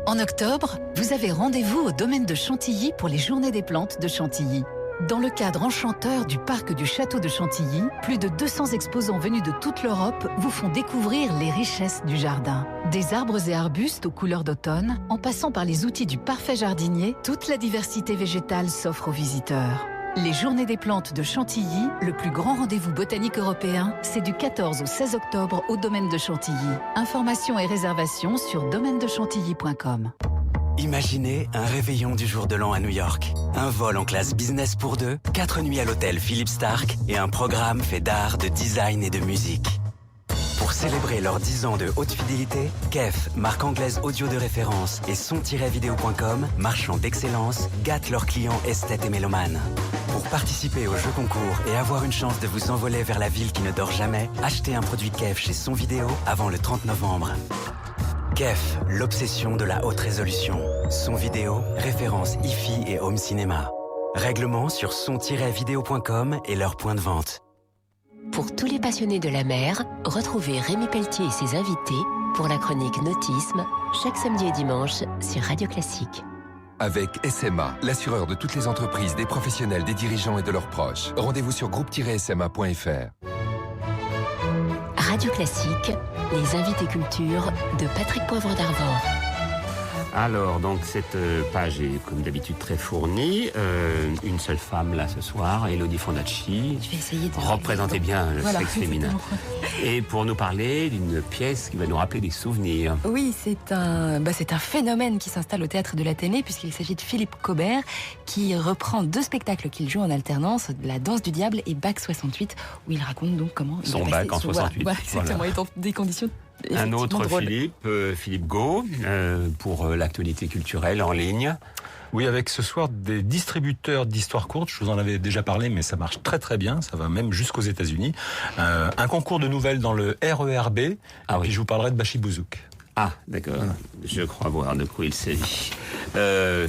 En octobre, vous avez rendez-vous au domaine de Chantilly pour les Journées des plantes de Chantilly. Dans le cadre enchanteur du parc du château de Chantilly, plus de 200 exposants venus de toute l'Europe vous font découvrir les richesses du jardin. Des arbres et arbustes aux couleurs d'automne, en passant par les outils du parfait jardinier, toute la diversité végétale s'offre aux visiteurs. Les Journées des plantes de Chantilly, le plus grand rendez-vous botanique européen, c'est du 14 au 16 octobre au domaine de Chantilly. Informations et réservations sur domaine-de-chantilly.com. Imaginez un réveillon du jour de l'an à New York. Un vol en classe business pour 2, 4 nuits à l'hôtel Philippe Stark et un programme fait d'art, de design et de musique. Pour célébrer leurs 10 ans de haute fidélité, KEF, marque anglaise audio de référence, et son-vidéo.com, marchand d'excellence, gâtent leurs clients esthètes et mélomanes. Pour participer au jeu concours et avoir une chance de vous envoler vers la ville qui ne dort jamais, achetez un produit KEF chez Son Vidéo avant le 30 novembre. KEF, l'obsession de la haute résolution. Son Vidéo, référence hi-fi et home cinéma. Règlement sur son-vidéo.com et leur point de vente. Pour tous les passionnés de la mer, retrouvez Rémi Pelletier et ses invités pour la chronique Nautisme, chaque samedi et dimanche sur Radio Classique. Avec SMA, l'assureur de toutes les entreprises, des professionnels, des dirigeants et de leurs proches. Rendez-vous sur groupe-sma.fr. Radio Classique, les invités culture de Patrick Poivre d'Arvor. Alors, donc, cette page est, comme d'habitude, très fournie. Une seule femme, là, ce soir, Elodie Fondacci. Je vais essayer de... Représentez bien le sexe féminin. Et pour nous parler d'une pièce qui va nous rappeler des souvenirs. Oui, c'est un phénomène qui s'installe au Théâtre de l'Athénée, puisqu'il s'agit de Philippe Cobert, qui reprend 2 spectacles qu'il joue en alternance, La Danse du Diable et Bac 68, où il raconte donc comment... Son bac en 68. Voilà, exactement, et dans des conditions... Un autre drôle. Philippe Gau, pour l'actualité culturelle en ligne. Oui, avec ce soir des distributeurs d'histoires courtes. Je vous en avais déjà parlé, mais ça marche très très bien. Ça va même jusqu'aux États-Unis. Un concours de nouvelles dans le RERB. Et puis je vous parlerai de Bachibouzouk. Ah, d'accord. Je crois voir de quoi il s'agit.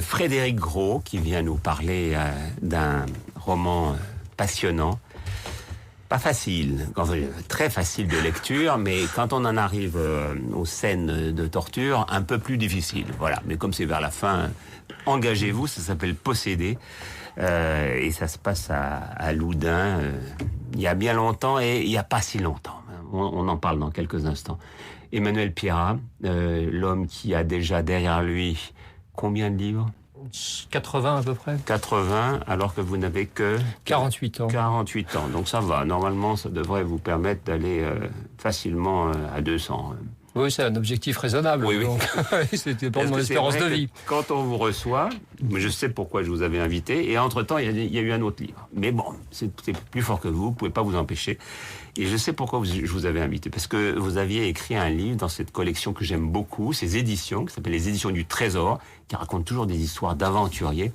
Frédéric Gros, qui vient nous parler d'un roman passionnant. Pas facile, très facile de lecture, mais quand on en arrive aux scènes de torture, un peu plus difficile. Voilà, mais comme c'est vers la fin, engagez-vous, ça s'appelle Possédé, et ça se passe à Loudun, il y a bien longtemps et il n'y a pas si longtemps. On en parle dans quelques instants. Emmanuel Pierrat, l'homme qui a déjà derrière lui combien de livres ? 80 à peu près. 80, alors que vous n'avez que... 48 ans. 48 ans, donc ça va. Normalement, ça devrait vous permettre d'aller facilement à 200. Oui, c'est un objectif raisonnable. Oui, oui. Donc, c'était pour mon espérance de vie. Quand on vous reçoit, je sais pourquoi je vous avais invité, et entre-temps, il y a eu un autre livre. Mais bon, c'est plus fort que vous ne pouvez pas vous empêcher. Et je sais pourquoi je vous avais invité. Parce que vous aviez écrit un livre dans cette collection que j'aime beaucoup, ces éditions, qui s'appelle Les Éditions du Trésor, qui racontent toujours des histoires d'aventuriers.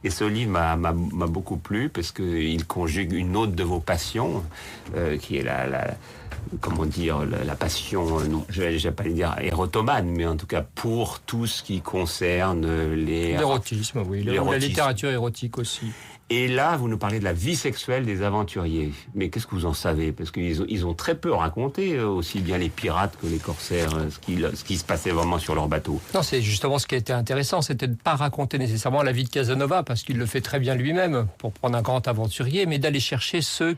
Et ce livre m'a beaucoup plu, parce qu'il conjugue une autre de vos passions, qui est la passion, non, je vais pas dire érotomane, mais en tout cas pour tout ce qui concerne l'érotisme, oui, la littérature érotique aussi. Et là, vous nous parlez de la vie sexuelle des aventuriers. Mais qu'est-ce que vous en savez ? Parce qu'ils ont très peu raconté, aussi bien les pirates que les corsaires, ce qui se passait vraiment sur leur bateau. Non, c'est justement ce qui était intéressant, c'était de ne pas raconter nécessairement la vie de Casanova, parce qu'il le fait très bien lui-même, pour prendre un grand aventurier, mais d'aller chercher ceux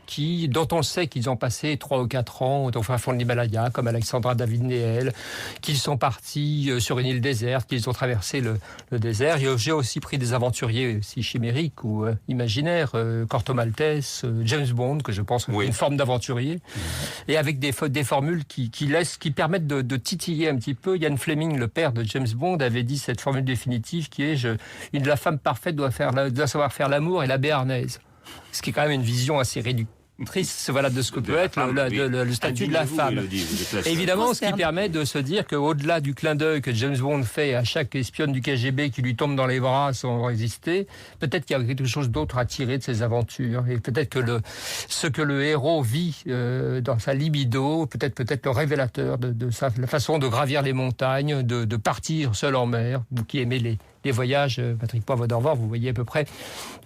dont on sait qu'ils ont passé 3 ou 4 ans au fin fond de l'Himalaya, comme Alexandra David-Néel, qu'ils sont partis sur une île déserte, qu'ils ont traversé le désert. J'ai aussi pris des aventuriers aussi chimériques ou imaginaire, Corto Maltese, James Bond, que je pense une forme d'aventurier, et avec des formules qui permettent de titiller un petit peu. Ian Fleming, le père de James Bond, avait dit cette formule définitive qui est la femme parfaite doit savoir faire l'amour et la béarnaise. Ce qui est quand même une vision assez réductrice, voilà, de ce que peut être le statut de la femme. Évidemment, ce qui permet de se dire qu'au-delà du clin d'œil que James Bond fait à chaque espionne du KGB qui lui tombe dans les bras sans résister, peut-être qu'il y a quelque chose d'autre à tirer de ces aventures. Et peut-être que ce que le héros vit dans sa libido, peut-être le révélateur de la façon de gravir les montagnes, de partir seul en mer, vous qui aimez les voyages, Patrick Poivre d'Arvor, vous voyez à peu près.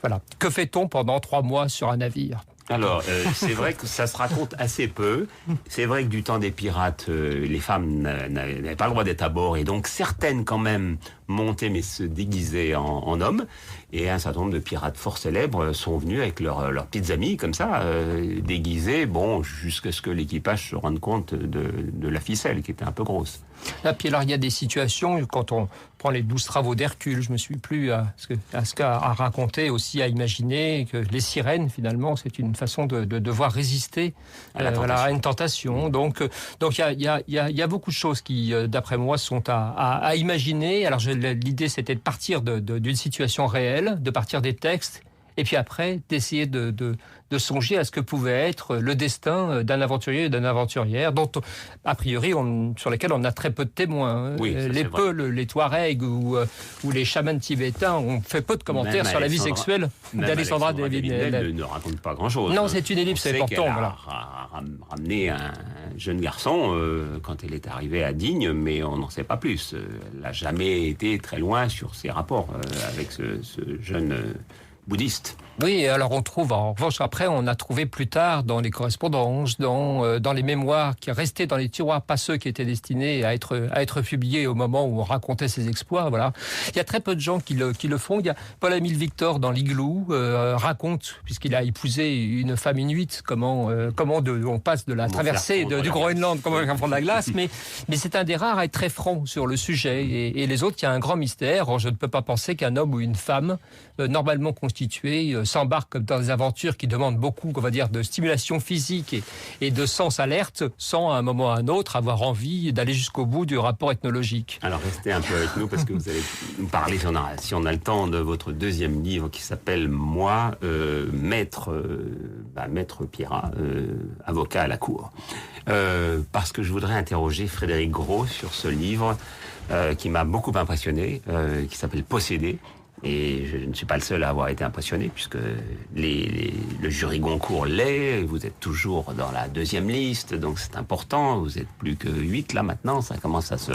Voilà. Que fait-on pendant 3 mois sur un navire ? Alors, c'est vrai que ça se raconte assez peu. C'est vrai que du temps des pirates, les femmes n'avaient pas le droit d'être à bord, et donc certaines quand même montaient mais se déguisaient en hommes. Et un certain nombre de pirates fort célèbres sont venus avec leurs petites amies, comme ça, déguisés, jusqu'à ce que l'équipage se rende compte de la ficelle, qui était un peu grosse. Et puis alors il y a des situations, quand on prend les 12 travaux d'Hercule, je me suis plus à ce qu'a raconté, aussi à imaginer que les sirènes, finalement, c'est une façon de devoir résister à une tentation. Donc il y a beaucoup de choses qui, d'après moi, sont à imaginer. Alors l'idée, c'était de partir d'une situation réelle, de partir des textes, et puis après, d'essayer de songer à ce que pouvait être le destin d'un aventurier et d'une aventurière, dont, a priori, sur lesquels on a très peu de témoins. Oui, les Peuls, les Touaregs ou les chamans tibétains ont fait peu de commentaires sur la vie sexuelle d'Alessandra David-Néel. Ne raconte pas grand-chose. Non, c'est une ellipse, c'est important. Elle a ramené un jeune garçon quand elle est arrivée à Digne, mais on n'en sait pas plus. Elle n'a jamais été très loin sur ses rapports avec ce jeune bouddhiste. Oui, alors on trouve, en revanche, après, on a trouvé plus tard dans les correspondances, dans les mémoires qui restaient dans les tiroirs, pas ceux qui étaient destinés à être publiés au moment où on racontait ses exploits. Voilà. Il y a très peu de gens qui le font. Il y a Paul-Émile Victor dans l'Igloo raconte, puisqu'il a épousé une femme inuite, comment on passe de la traversée du Groenland, comment on fond de la glace, mais c'est un des rares à être très franc sur le sujet. Et les autres, il y a un grand mystère. Alors, je ne peux pas penser qu'un homme ou une femme normalement constituée s'embarque dans des aventures qui demandent beaucoup, on va dire, de stimulation physique et de sens alerte, sans à un moment ou à un autre avoir envie d'aller jusqu'au bout du rapport ethnologique. Alors restez un peu avec nous parce que vous allez nous parler, si on a le temps, de votre deuxième livre qui s'appelle Moi, Maître Pierrat, avocat à la cour. Parce que je voudrais interroger Frédéric Gros sur ce livre qui m'a beaucoup impressionné, qui s'appelle Possédé. Et je ne suis pas le seul à avoir été impressionné, puisque le jury Goncourt l'est, vous êtes toujours dans la deuxième liste, donc c'est important, vous êtes plus que 8 là maintenant, ça commence à se...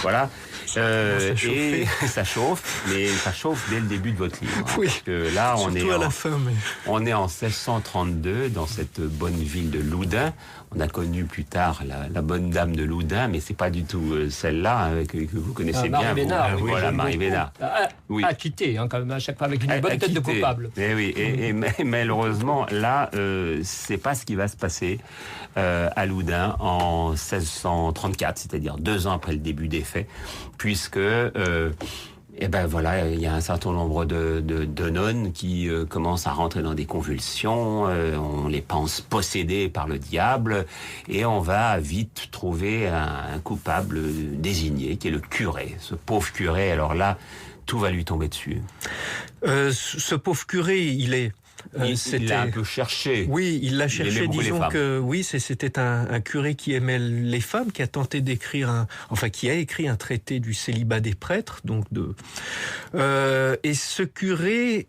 voilà. Et ça chauffe, mais ça chauffe dès le début de votre livre. Oui, parce que là, on est en 1632, dans cette bonne ville de Loudun. On a connu plus tard la bonne dame de Loudun, mais c'est pas du tout celle-là que vous connaissez bien. Voilà, Marie Bénard. Oui. Acquitté, quand même, à chaque fois avec une bonne tête de coupable. Et oui, et malheureusement, là, c'est pas ce qui va se passer à Loudun en 1634, c'est-à-dire 2 ans après le début des faits, puisque il y a un certain nombre de nonnes qui commencent à rentrer dans des convulsions, on les pense possédées par le diable, et on va vite trouver un coupable désigné, qui est le curé, ce pauvre curé. Alors là, tout va lui tomber dessus. Ce pauvre curé, il l'a un peu cherché. Oui, il l'a cherché. Disons que c'était un curé qui aimait les femmes, qui a tenté d'écrire qui a écrit un traité du célibat des prêtres, et ce curé,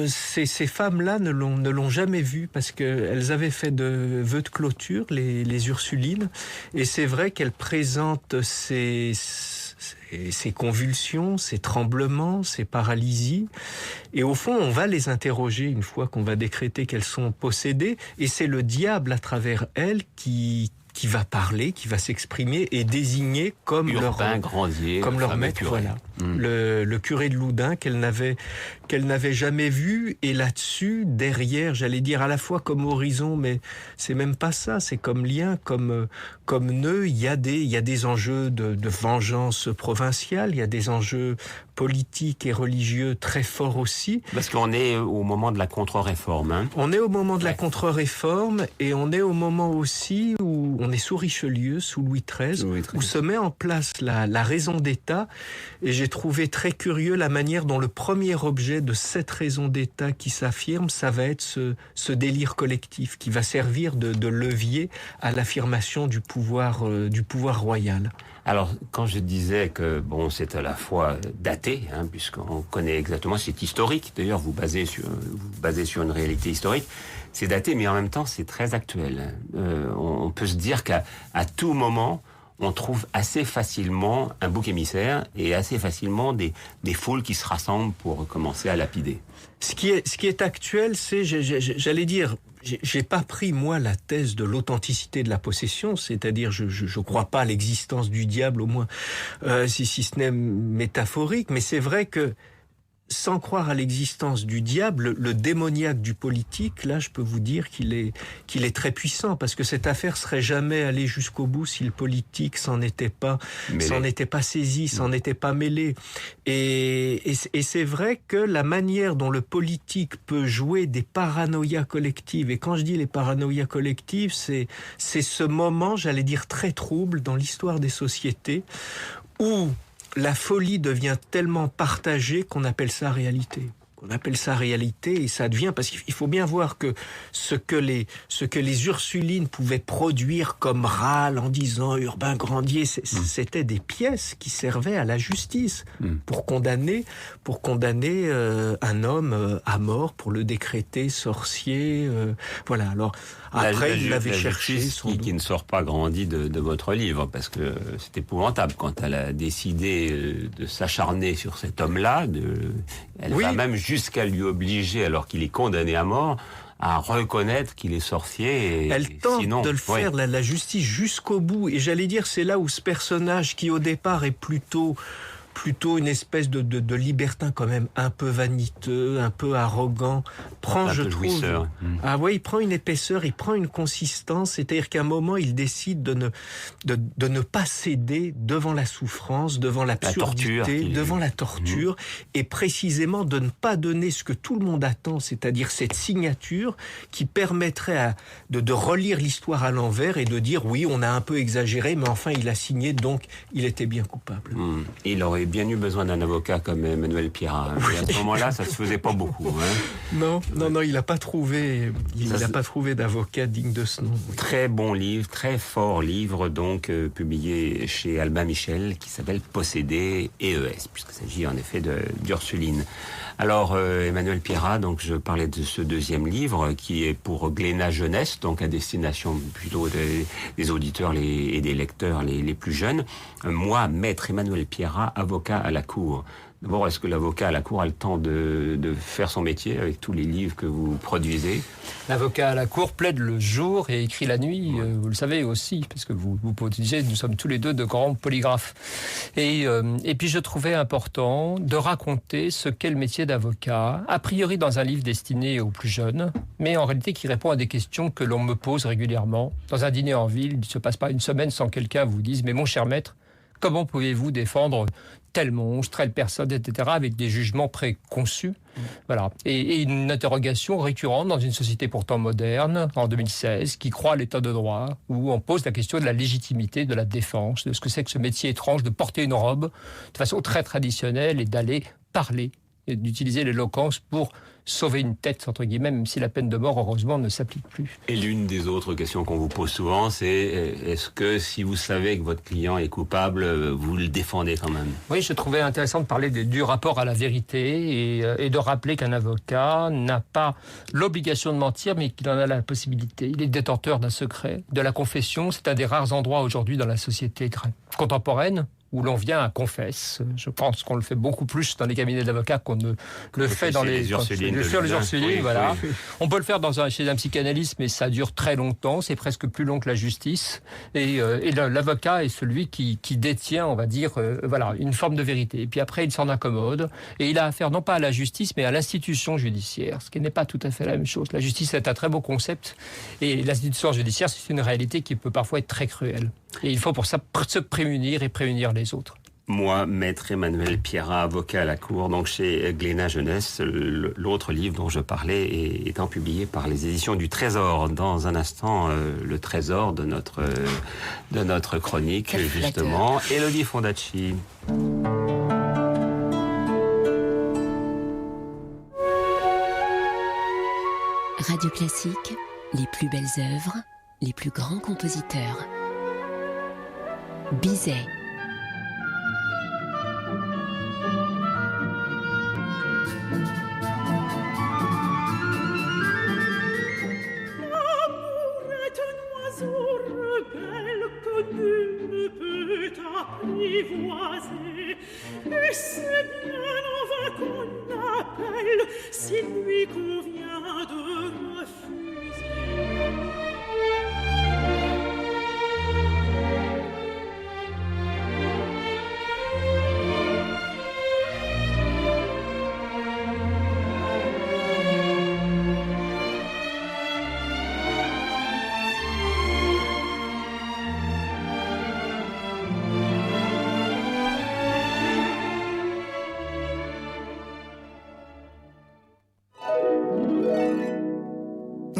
ces femmes-là ne l'ont jamais vu parce qu'elles avaient fait de vœux de clôture, les Ursulines, et c'est vrai qu'elles présentent ces convulsions, ces tremblements, ces paralysies. Et au fond, on va les interroger une fois qu'on va décréter qu'elles sont possédées. Et c'est le diable, à travers elles, qui va parler, qui va s'exprimer et désigner comme leur maître. Voilà. Le curé de Loudun qu'elle n'avait jamais vu. Et là-dessus, derrière, j'allais dire à la fois comme horizon, mais c'est même pas ça, c'est comme lien, comme nœud. Il y a des enjeux de vengeance provinciale, il y a des enjeux politiques et religieux très forts aussi. Parce qu'on est au moment de la contre-réforme. Hein. On est au moment de la contre-réforme, et on est au moment aussi où on est sous Richelieu, sous Louis XIII, où se met en place la raison d'État. Et j'ai trouvé très curieux la manière dont le premier objet de cette raison d'État qui s'affirme, ça va être ce délire collectif qui va servir de levier à l'affirmation du pouvoir royal. Alors, quand je disais que c'est à la fois daté, puisqu'on connaît exactement, c'est historique. D'ailleurs, vous basez sur une réalité historique. C'est daté, mais en même temps, c'est très actuel. On peut se dire qu'à tout moment, on trouve assez facilement un bouc émissaire et assez facilement des foules qui se rassemblent pour commencer à lapider. Ce qui est actuel, c'est, j'allais dire, j'ai pas pris, moi, la thèse de l'authenticité de la possession, c'est-à-dire je crois pas à l'existence du diable, au moins, si ce n'est métaphorique, mais c'est vrai que sans croire à l'existence du diable, le démoniaque du politique, là, je peux vous dire qu'il est très puissant, parce que cette affaire serait jamais allée jusqu'au bout si le politique s'en était pas saisi, s'en était pas mêlé. Et c'est vrai que la manière dont le politique peut jouer des paranoïas collectives, et quand je dis les paranoïas collectives, c'est ce moment, j'allais dire, très trouble dans l'histoire des sociétés, où la folie devient tellement partagée qu'on appelle ça réalité. Et ça devient, parce qu'il faut bien voir que ce que les Ursulines pouvaient produire comme râle en disant Urbain Grandier, c'était des pièces qui servaient à la justice pour condamner un homme à mort, pour le décréter sorcier. Voilà. Alors après, il l'avait cherché. Qui ne sort pas grandi de votre livre, parce que c'est épouvantable quand elle a décidé de s'acharner sur cet homme-là. Elle va même jusqu'à lui obliger, alors qu'il est condamné à mort, à reconnaître qu'il est sorcier. Elle tente de le faire, la justice, jusqu'au bout. Et j'allais dire, c'est là où ce personnage, qui au départ est plutôt une espèce de libertin quand même, un peu vaniteux, un peu arrogant, prend, je trouve... jouisseur. Il prend une épaisseur, il prend une consistance, c'est-à-dire qu'à un moment, il décide de ne pas céder devant la souffrance, devant l'absurdité, devant la torture, et précisément de ne pas donner ce que tout le monde attend, c'est-à-dire cette signature qui permettrait de relire l'histoire à l'envers et de dire, oui, on a un peu exagéré, mais enfin, il a signé, donc il était bien coupable. Il aurait bien eu besoin d'un avocat comme Emmanuel Pierrat. Oui. À ce moment-là, ça se faisait pas beaucoup. Non, il n'a pas trouvé. Pas trouvé d'avocat digne de ce nom. Oui. Très bon livre, très fort livre, donc publié chez Albin Michel, qui s'appelle Possédé EES, puisqu'il s'agit en effet d'Ursuline. Alors, Emmanuel Pierrat, donc je parlais de ce deuxième livre qui est pour Glénat Jeunesse, donc à destination plutôt des auditeurs et des lecteurs les plus jeunes. Moi, maître Emmanuel Pierrat, avocat à la cour. D'abord, est-ce que l'avocat à la cour a le temps de faire son métier avec tous les livres que vous produisez ? L'avocat à la cour plaide le jour et écrit la nuit, vous le savez aussi, parce que vous produisez, nous sommes tous les deux de grands polygraphes. Et puis je trouvais important de raconter ce qu'est le métier d'avocat, a priori dans un livre destiné aux plus jeunes, mais en réalité qui répond à des questions que l'on me pose régulièrement. Dans un dîner en ville, il ne se passe pas une semaine sans quelqu'un vous dise « Mais mon cher maître, comment pouvez-vous défendre tel monstre, telle personne, etc., avec des jugements préconçus ?» Voilà. Et une interrogation récurrente dans une société pourtant moderne, en 2016, qui croit à l'état de droit, où on pose la question de la légitimité, de la défense, de ce que c'est que ce métier étrange de porter une robe de façon très traditionnelle et d'aller parler, et d'utiliser l'éloquence pour sauver une tête, entre guillemets, même si la peine de mort, heureusement, ne s'applique plus. Et l'une des autres questions qu'on vous pose souvent, c'est est-ce que si vous savez que votre client est coupable, vous le défendez quand même ? Oui, je trouvais intéressant de parler du rapport à la vérité et de rappeler qu'un avocat n'a pas l'obligation de mentir, mais qu'il en a la possibilité. Il est détenteur d'un secret, de la confession. C'est un des rares endroits aujourd'hui dans la société contemporaine où l'on vient à confesse. Je pense qu'on le fait beaucoup plus dans les cabinets d'avocats qu'on ne le fait dans les Ursulines. Voilà. Oui. On peut le faire chez un psychanalyste, mais ça dure très longtemps. C'est presque plus long que la justice. Et l'avocat est celui qui détient, on va dire, une forme de vérité. Et puis après, il s'en accommode. Et il a affaire non pas à la justice, mais à l'institution judiciaire, ce qui n'est pas tout à fait la même chose. La justice est un très beau concept. Et l'institution judiciaire, c'est une réalité qui peut parfois être très cruelle. Et il faut pour ça se prémunir et prémunir les autres. Moi, maître Emmanuel Pierrat, avocat à la cour, donc chez Glénat Jeunesse, l'autre livre dont je parlais étant publié par les éditions du Trésor. Dans un instant, le Trésor de notre chronique, justement. Élodie Fondacci. Radio Classique, les plus belles œuvres, les plus grands compositeurs. Bizet. Et c'est bien en vain qu'on appelle, s'il lui convient de refuser.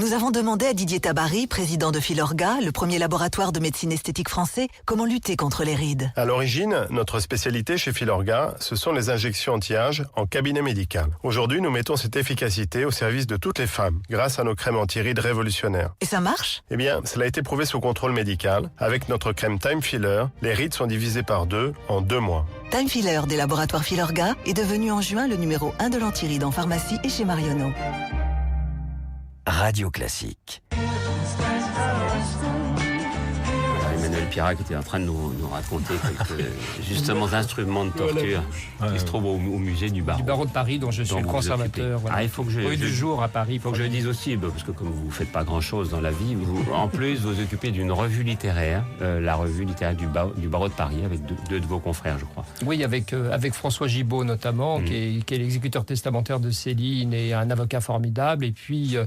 Nous avons demandé à Didier Tabary, président de Filorga, le premier laboratoire de médecine esthétique français, comment lutter contre les rides. À l'origine, notre spécialité chez Filorga, ce sont les injections anti-âge en cabinet médical. Aujourd'hui, nous mettons cette efficacité au service de toutes les femmes, grâce à nos crèmes anti-rides révolutionnaires. Et ça marche ? Eh bien, cela a été prouvé sous contrôle médical. Avec notre crème Time Filler, les rides sont divisées par 2 en 2 mois. Time Filler des laboratoires Filorga est devenu en juin le numéro 1 de l'anti-rides en pharmacie et chez Marionneau. Radio Classique. Emmanuel Pirat qui était en train de nous raconter quelques justement instruments de torture qui se trouvent au musée du Barreau. Du Barreau de Paris, dont je suis le conservateur. Voilà. Ah, il faut que Rue du jour à Paris. Il faut que je le dise aussi, parce que comme vous ne faites pas grand-chose dans la vie, en plus vous occupez d'une revue littéraire, la revue littéraire du Barreau de Paris, avec deux de vos confrères, je crois. Oui, avec François Gibault notamment, qui est l'exécuteur testamentaire de Céline et un avocat formidable, et puis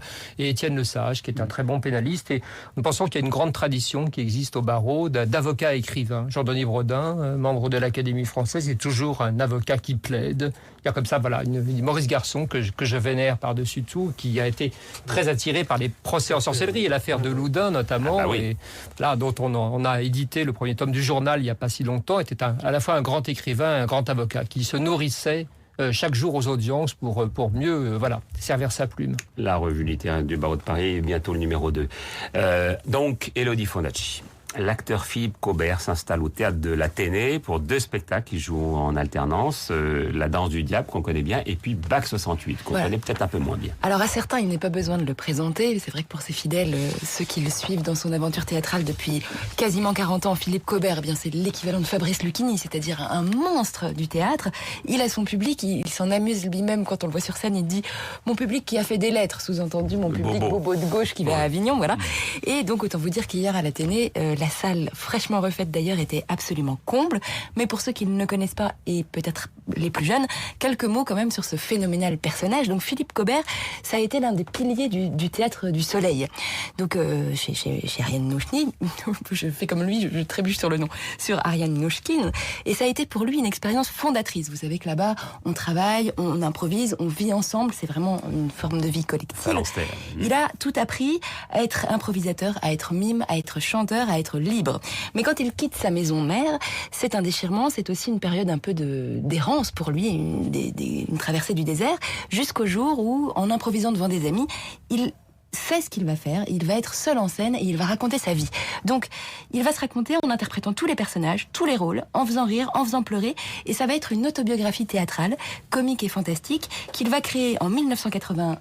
et Étienne Lesage, qui est un très bon pénaliste. Et nous pensons qu'il y a une grande tradition qui existe au Barreau d'avocats écrivains. Jean-Denis Brodin, membre de l'Académie française, est toujours un avocat qui plaide. Il y a comme ça, voilà, Maurice Garçon, que je vénère par-dessus tout, qui a été très attiré par les procès en sorcellerie et l'affaire de Loudun notamment, et là, dont on a édité le premier tome du journal il n'y a pas si longtemps, était à la fois un grand écrivain, un grand avocat, qui se nourrissait chaque jour aux audiences pour mieux servir sa plume. La revue littéraire du Barreau de Paris, bientôt le numéro 2. Donc, Élodie Fondacci. L'acteur Philippe Cobert s'installe au théâtre de l'Athénée pour 2 spectacles qui jouent en alternance, La danse du diable qu'on connaît bien et puis Bac 68 qu'on connaît peut-être un peu moins bien. Alors à certains, il n'est pas besoin de le présenter. C'est vrai que pour ses fidèles, ceux qui le suivent dans son aventure théâtrale depuis quasiment 40 ans, Philippe Cobert, eh bien c'est l'équivalent de Fabrice Lucchini, c'est-à-dire un monstre du théâtre. Il a son public, il s'en amuse lui-même quand on le voit sur scène. Il dit « mon public qui a fait des lettres », sous-entendu mon public bobo de gauche qui va à Avignon, voilà. Et donc autant vous dire qu'hier à l'Athénée, la salle, fraîchement refaite d'ailleurs, était absolument comble. Mais pour ceux qui ne le connaissent pas, et peut-être les plus jeunes, quelques mots quand même sur ce phénoménal personnage. Donc Philippe Cobert, ça a été l'un des piliers du théâtre du Soleil. Donc chez Ariane Nouchkine, je fais comme lui, je trébuche sur le nom, sur Ariane Nouchkine. Et ça a été pour lui une expérience fondatrice. Vous savez que là-bas, on travaille, on improvise, on vit ensemble. C'est vraiment une forme de vie collective. Il a tout appris à être improvisateur, à être mime, à être chanteur, à être libre. Mais quand il quitte sa maison mère, c'est un déchirement, c'est aussi une période un peu d'errance pour lui, une traversée du désert, jusqu'au jour où, en improvisant devant des amis, il sait ce qu'il va faire, il va être seul en scène et il va raconter sa vie. Donc, il va se raconter en interprétant tous les personnages, tous les rôles, en faisant rire, en faisant pleurer, et ça va être une autobiographie théâtrale, comique et fantastique, qu'il va créer en 1981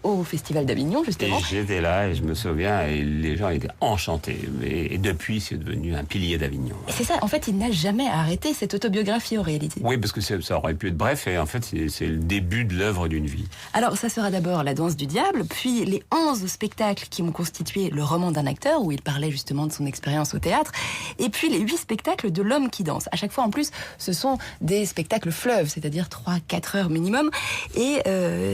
au Festival d'Avignon, justement. Et j'étais là et je me souviens, et les gens étaient enchantés. Et depuis, c'est devenu un pilier d'Avignon. C'est ça, en fait, il n'a jamais arrêté cette autobiographie en réalité. Oui, parce que ça aurait pu être bref, et en fait, c'est le début de l'œuvre d'une vie. Alors, ça sera d'abord La danse du diable, puis les 11 spectacles qui ont constitué le roman d'un acteur, où il parlait justement de son expérience au théâtre, et puis les 8 spectacles de L'homme qui danse. À chaque fois, en plus, ce sont des spectacles fleuves, c'est-à-dire 3-4 heures minimum, et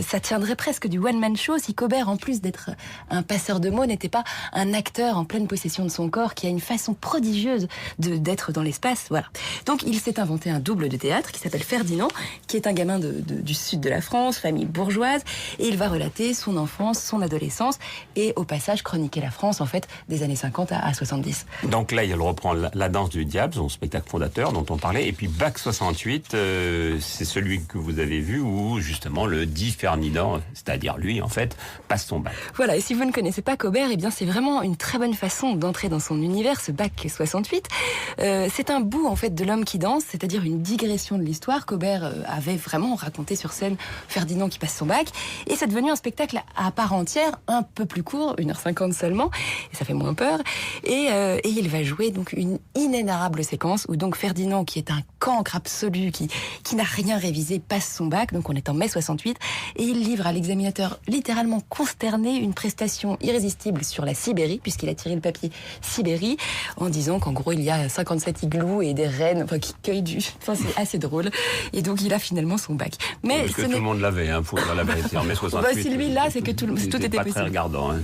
ça tiendrait presque du one-man show si Cobert, en plus d'être un passeur de mots, n'était pas un acteur en pleine possession de son corps, qui a une façon prodigieuse d'être dans l'espace. Voilà. Donc, il s'est inventé un double de théâtre qui s'appelle Ferdinand, qui est un gamin du sud de la France, famille bourgeoise, et il va relater son enfance, son adolescence, et au passage chroniquer la France, en fait, des années 50 à 70. Donc là, il reprend La danse du diable, son spectacle fondateur dont on parlait, et puis Bac 68, c'est celui que vous avez vu où, justement, le dit Ferdinand, c'est-à-dire lui, en fait, passe son bac. Voilà, et si vous ne connaissez pas Cobert, eh bien, c'est vraiment une très bonne façon d'entrer dans son univers, ce Bac 68. C'est un bout, en fait, de L'homme qui danse, c'est-à-dire une digression de l'histoire. Cobert avait vraiment raconté sur scène Ferdinand qui passe son bac, et c'est devenu un spectacle à part entière, un peu plus court, 1h50 seulement, et ça fait moins peur. Et il va jouer donc une inénarrable séquence où donc Ferdinand, qui est un cancre absolu, qui n'a rien révisé, passe son bac, donc on est en mai 68, et il livre à l'examinateur littéralement consterné une prestation irrésistible sur la Sibérie, puisqu'il a tiré le papier Sibérie, en disant qu'en gros il y a 57 igloos et des rennes qui cueillent du... Enfin, c'est assez drôle. Et donc il a finalement son bac. Mais parce que tout le monde l'avait, faut dire la vérité, en mai 68. Si lui là, c'est que tout était possible. très regardant. Hein.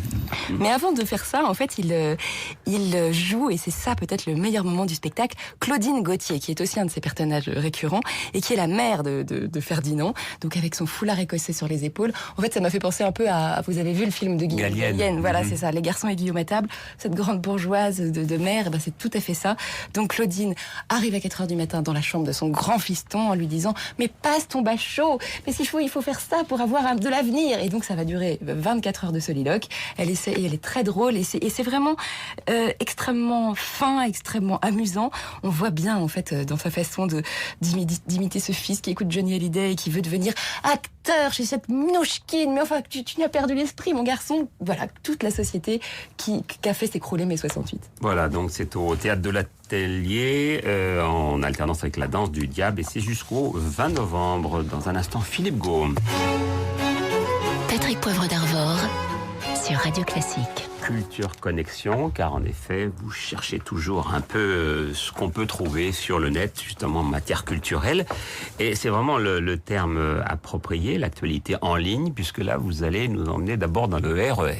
Mais avant de faire ça, en fait, il joue, et c'est ça peut-être le meilleur moment du spectacle, Claudine Gauthier, qui est aussi un de ses personnages récurrents, et qui est la mère de Ferdinand, donc avec son foulard écossais sur les épaules. En fait, ça m'a fait penser un peu à, vous avez vu le film de Guillaume Gallienne, voilà, c'est ça, Les garçons et Guillaume à table, cette grande bourgeoise de mère, c'est tout à fait ça. Donc Claudine arrive à 4h du matin dans la chambre de son grand fiston en lui disant « Mais passe ton bachot, mais il faut faire ça pour avoir de l'avenir !» Et donc ça va durer 24 heures de soliloque. Elle essaie, et elle est très drôle, et c'est vraiment extrêmement fin, extrêmement amusant. On voit bien, en fait, dans sa façon d'imiter ce fils qui écoute Johnny Hallyday et qui veut devenir acteur chez cette minouchkine. Mais enfin, tu n'as perdu l'esprit, mon garçon. Voilà, toute la société qui a fait s'écrouler mai 68. Voilà, donc c'est au Théâtre de l'Atelier, en alternance avec la danse du diable, et c'est jusqu'au 20 novembre. Dans un instant, Philippe Gaume. Patrick Poivre d'Arvor sur Radio Classique. Culture Connexion, car en effet, vous cherchez toujours un peu ce qu'on peut trouver sur le net, justement en matière culturelle. Et c'est vraiment le terme approprié, l'actualité en ligne, puisque là, vous allez nous emmener d'abord dans le RER.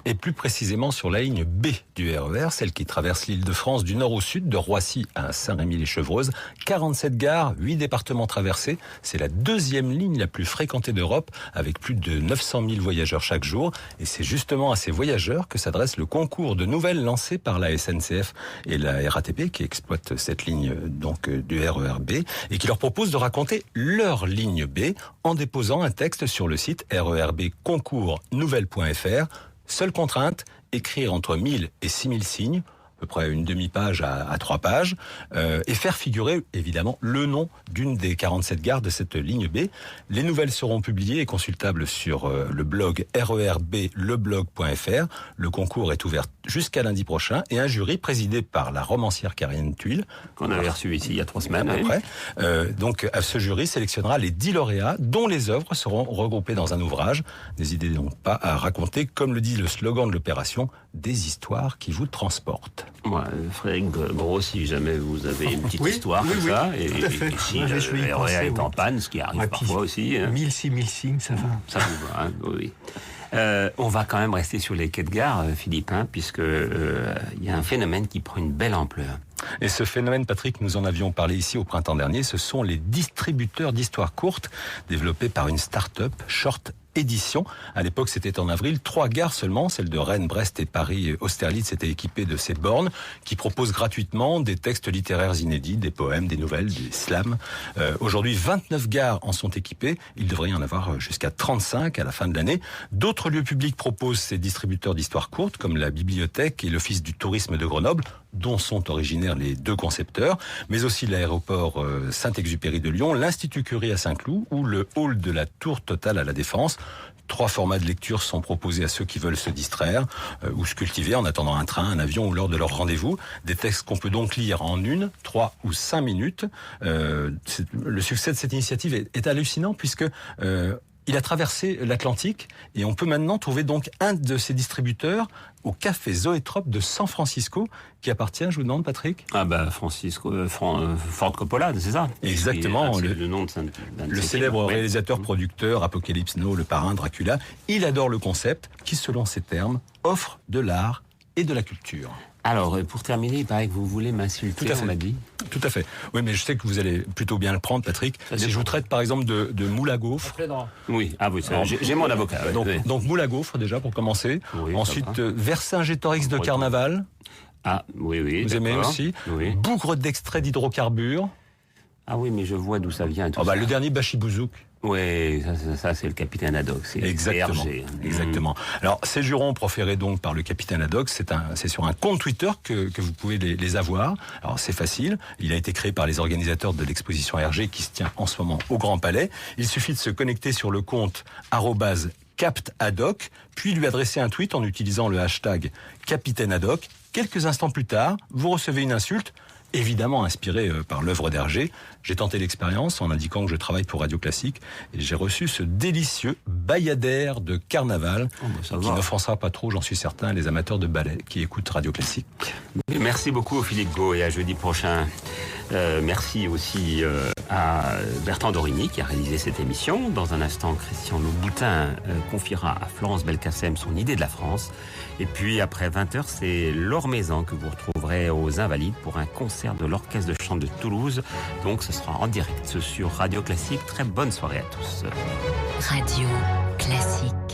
Et plus précisément sur la ligne B du RER, celle qui traverse l'Île-de-France du nord au sud, de Roissy à Saint-Rémy-les-Chevreuses. 47 gares, 8 départements traversés. C'est la deuxième ligne la plus fréquentée d'Europe, avec plus de 900 000 voyageurs chaque jour. Et c'est justement à ces voyageurs que s'adresse le concours de nouvelles lancé par la SNCF et la RATP, qui exploitent cette ligne donc du RER B, et qui leur propose de raconter leur ligne B en déposant un texte sur le site rerbconcours-nouvelles.fr. Seule contrainte, écrire entre 1000 et 6000 signes, à peu près une demi-page à 3 pages, et faire figurer, évidemment, le nom d'une des 47 gares de cette ligne B. Les nouvelles seront publiées et consultables sur le blog rerbleblog.fr. Le concours est ouvert jusqu'à lundi prochain, et un jury présidé par la romancière Karine Thuil, qu'on avait reçu ici il y a 3 semaines. Après, donc, ce jury sélectionnera les 10 lauréats, dont les œuvres seront regroupées dans un ouvrage. Des idées donc pas à raconter, comme le dit le slogan de l'opération, des histoires qui vous transportent. Moi, Frédéric Gros, si jamais vous avez une petite histoire oui, comme ça, et tout à fait. si le RER est en panne, ce qui arrive parfois aussi. 1000, 6000 signes, ça va. Ça vous va, hein, oui. On va quand même rester sur les quais de gare, Philippe, puisque il y a un phénomène qui prend une belle ampleur. Et ce phénomène, Patrick, nous en avions parlé ici au printemps dernier, ce sont les distributeurs d'histoires courtes, développés par une start-up, Short Édition. À l'époque, c'était en avril. 3 gares seulement, celles de Rennes, Brest et Paris Austerlitz, étaient équipées de ces bornes qui proposent gratuitement des textes littéraires inédits, des poèmes, des nouvelles, des slams. Aujourd'hui, 29 gares en sont équipées. Il devrait y en avoir jusqu'à 35 à la fin de l'année. D'autres lieux publics proposent ces distributeurs d'histoires courtes, comme la bibliothèque et l'Office du tourisme de Grenoble, dont sont originaires les 2 concepteurs, mais aussi l'aéroport Saint-Exupéry de Lyon, l'Institut Curie à Saint-Cloud ou le hall de la Tour Totale à la Défense. 3 formats de lecture sont proposés à ceux qui veulent se distraire ou se cultiver en attendant un train, un avion ou lors de leur rendez-vous. Des textes qu'on peut donc lire en 1, 3 ou 5 minutes. Le succès de cette initiative est hallucinant puisque il a traversé l'Atlantique et on peut maintenant trouver donc un de ces distributeurs au café Zoétrope de San Francisco qui appartient, je vous demande, Patrick ? Ford Coppola, c'est ça ? Exactement. Le nom de le célèbre réalisateur-producteur, Apocalypse Now, Le Parrain, Dracula. Il adore le concept qui, selon ses termes, offre de l'art et de la culture. Alors, pour terminer, il paraît que vous voulez m'insulter, on m'a dit. Tout à fait. Oui, mais je sais que vous allez plutôt bien le prendre, Patrick. Si je vous traite, par exemple, de moule à gaufres. Oui, j'ai mon avocat. Donc, moule à gaufres, déjà, pour commencer. Oui, ensuite, Vercingétorix de Carnaval. Ah, oui. Vous aimez aussi. Oui. Bougre d'extrait d'hydrocarbures. Ah oui, mais je vois d'où ça vient. Le dernier, Bachibouzouk. Oui, ça c'est le capitaine Haddock. Exactement. Exactement. Alors, ces jurons proférés donc par le capitaine Haddock, c'est sur un compte Twitter que vous pouvez les avoir. Alors, c'est facile. Il a été créé par les organisateurs de l'exposition Hergé qui se tient en ce moment au Grand Palais. Il suffit de se connecter sur le compte @capthaddock, puis lui adresser un tweet en utilisant le hashtag Capitaine Haddock. Quelques instants plus tard, vous recevez une insulte, évidemment inspiré par l'œuvre d'Hergé. J'ai tenté l'expérience en indiquant que je travaille pour Radio Classique et j'ai reçu ce délicieux bayadère de carnaval qui n'offensera pas trop, j'en suis certain, les amateurs de ballet qui écoutent Radio Classique. Merci beaucoup Philippe Gau et à jeudi prochain. Merci aussi à Bertrand Dorigny qui a réalisé cette émission. Dans un instant, Christian Louboutin confiera à Florence Belkacem son idée de la France. Et puis après 20h, c'est Laure Maison que vous retrouverez aux Invalides pour un concert de l'Orchestre de chant de Toulouse. Donc ce sera en direct sur Radio Classique. Très bonne soirée à tous. Radio Classique.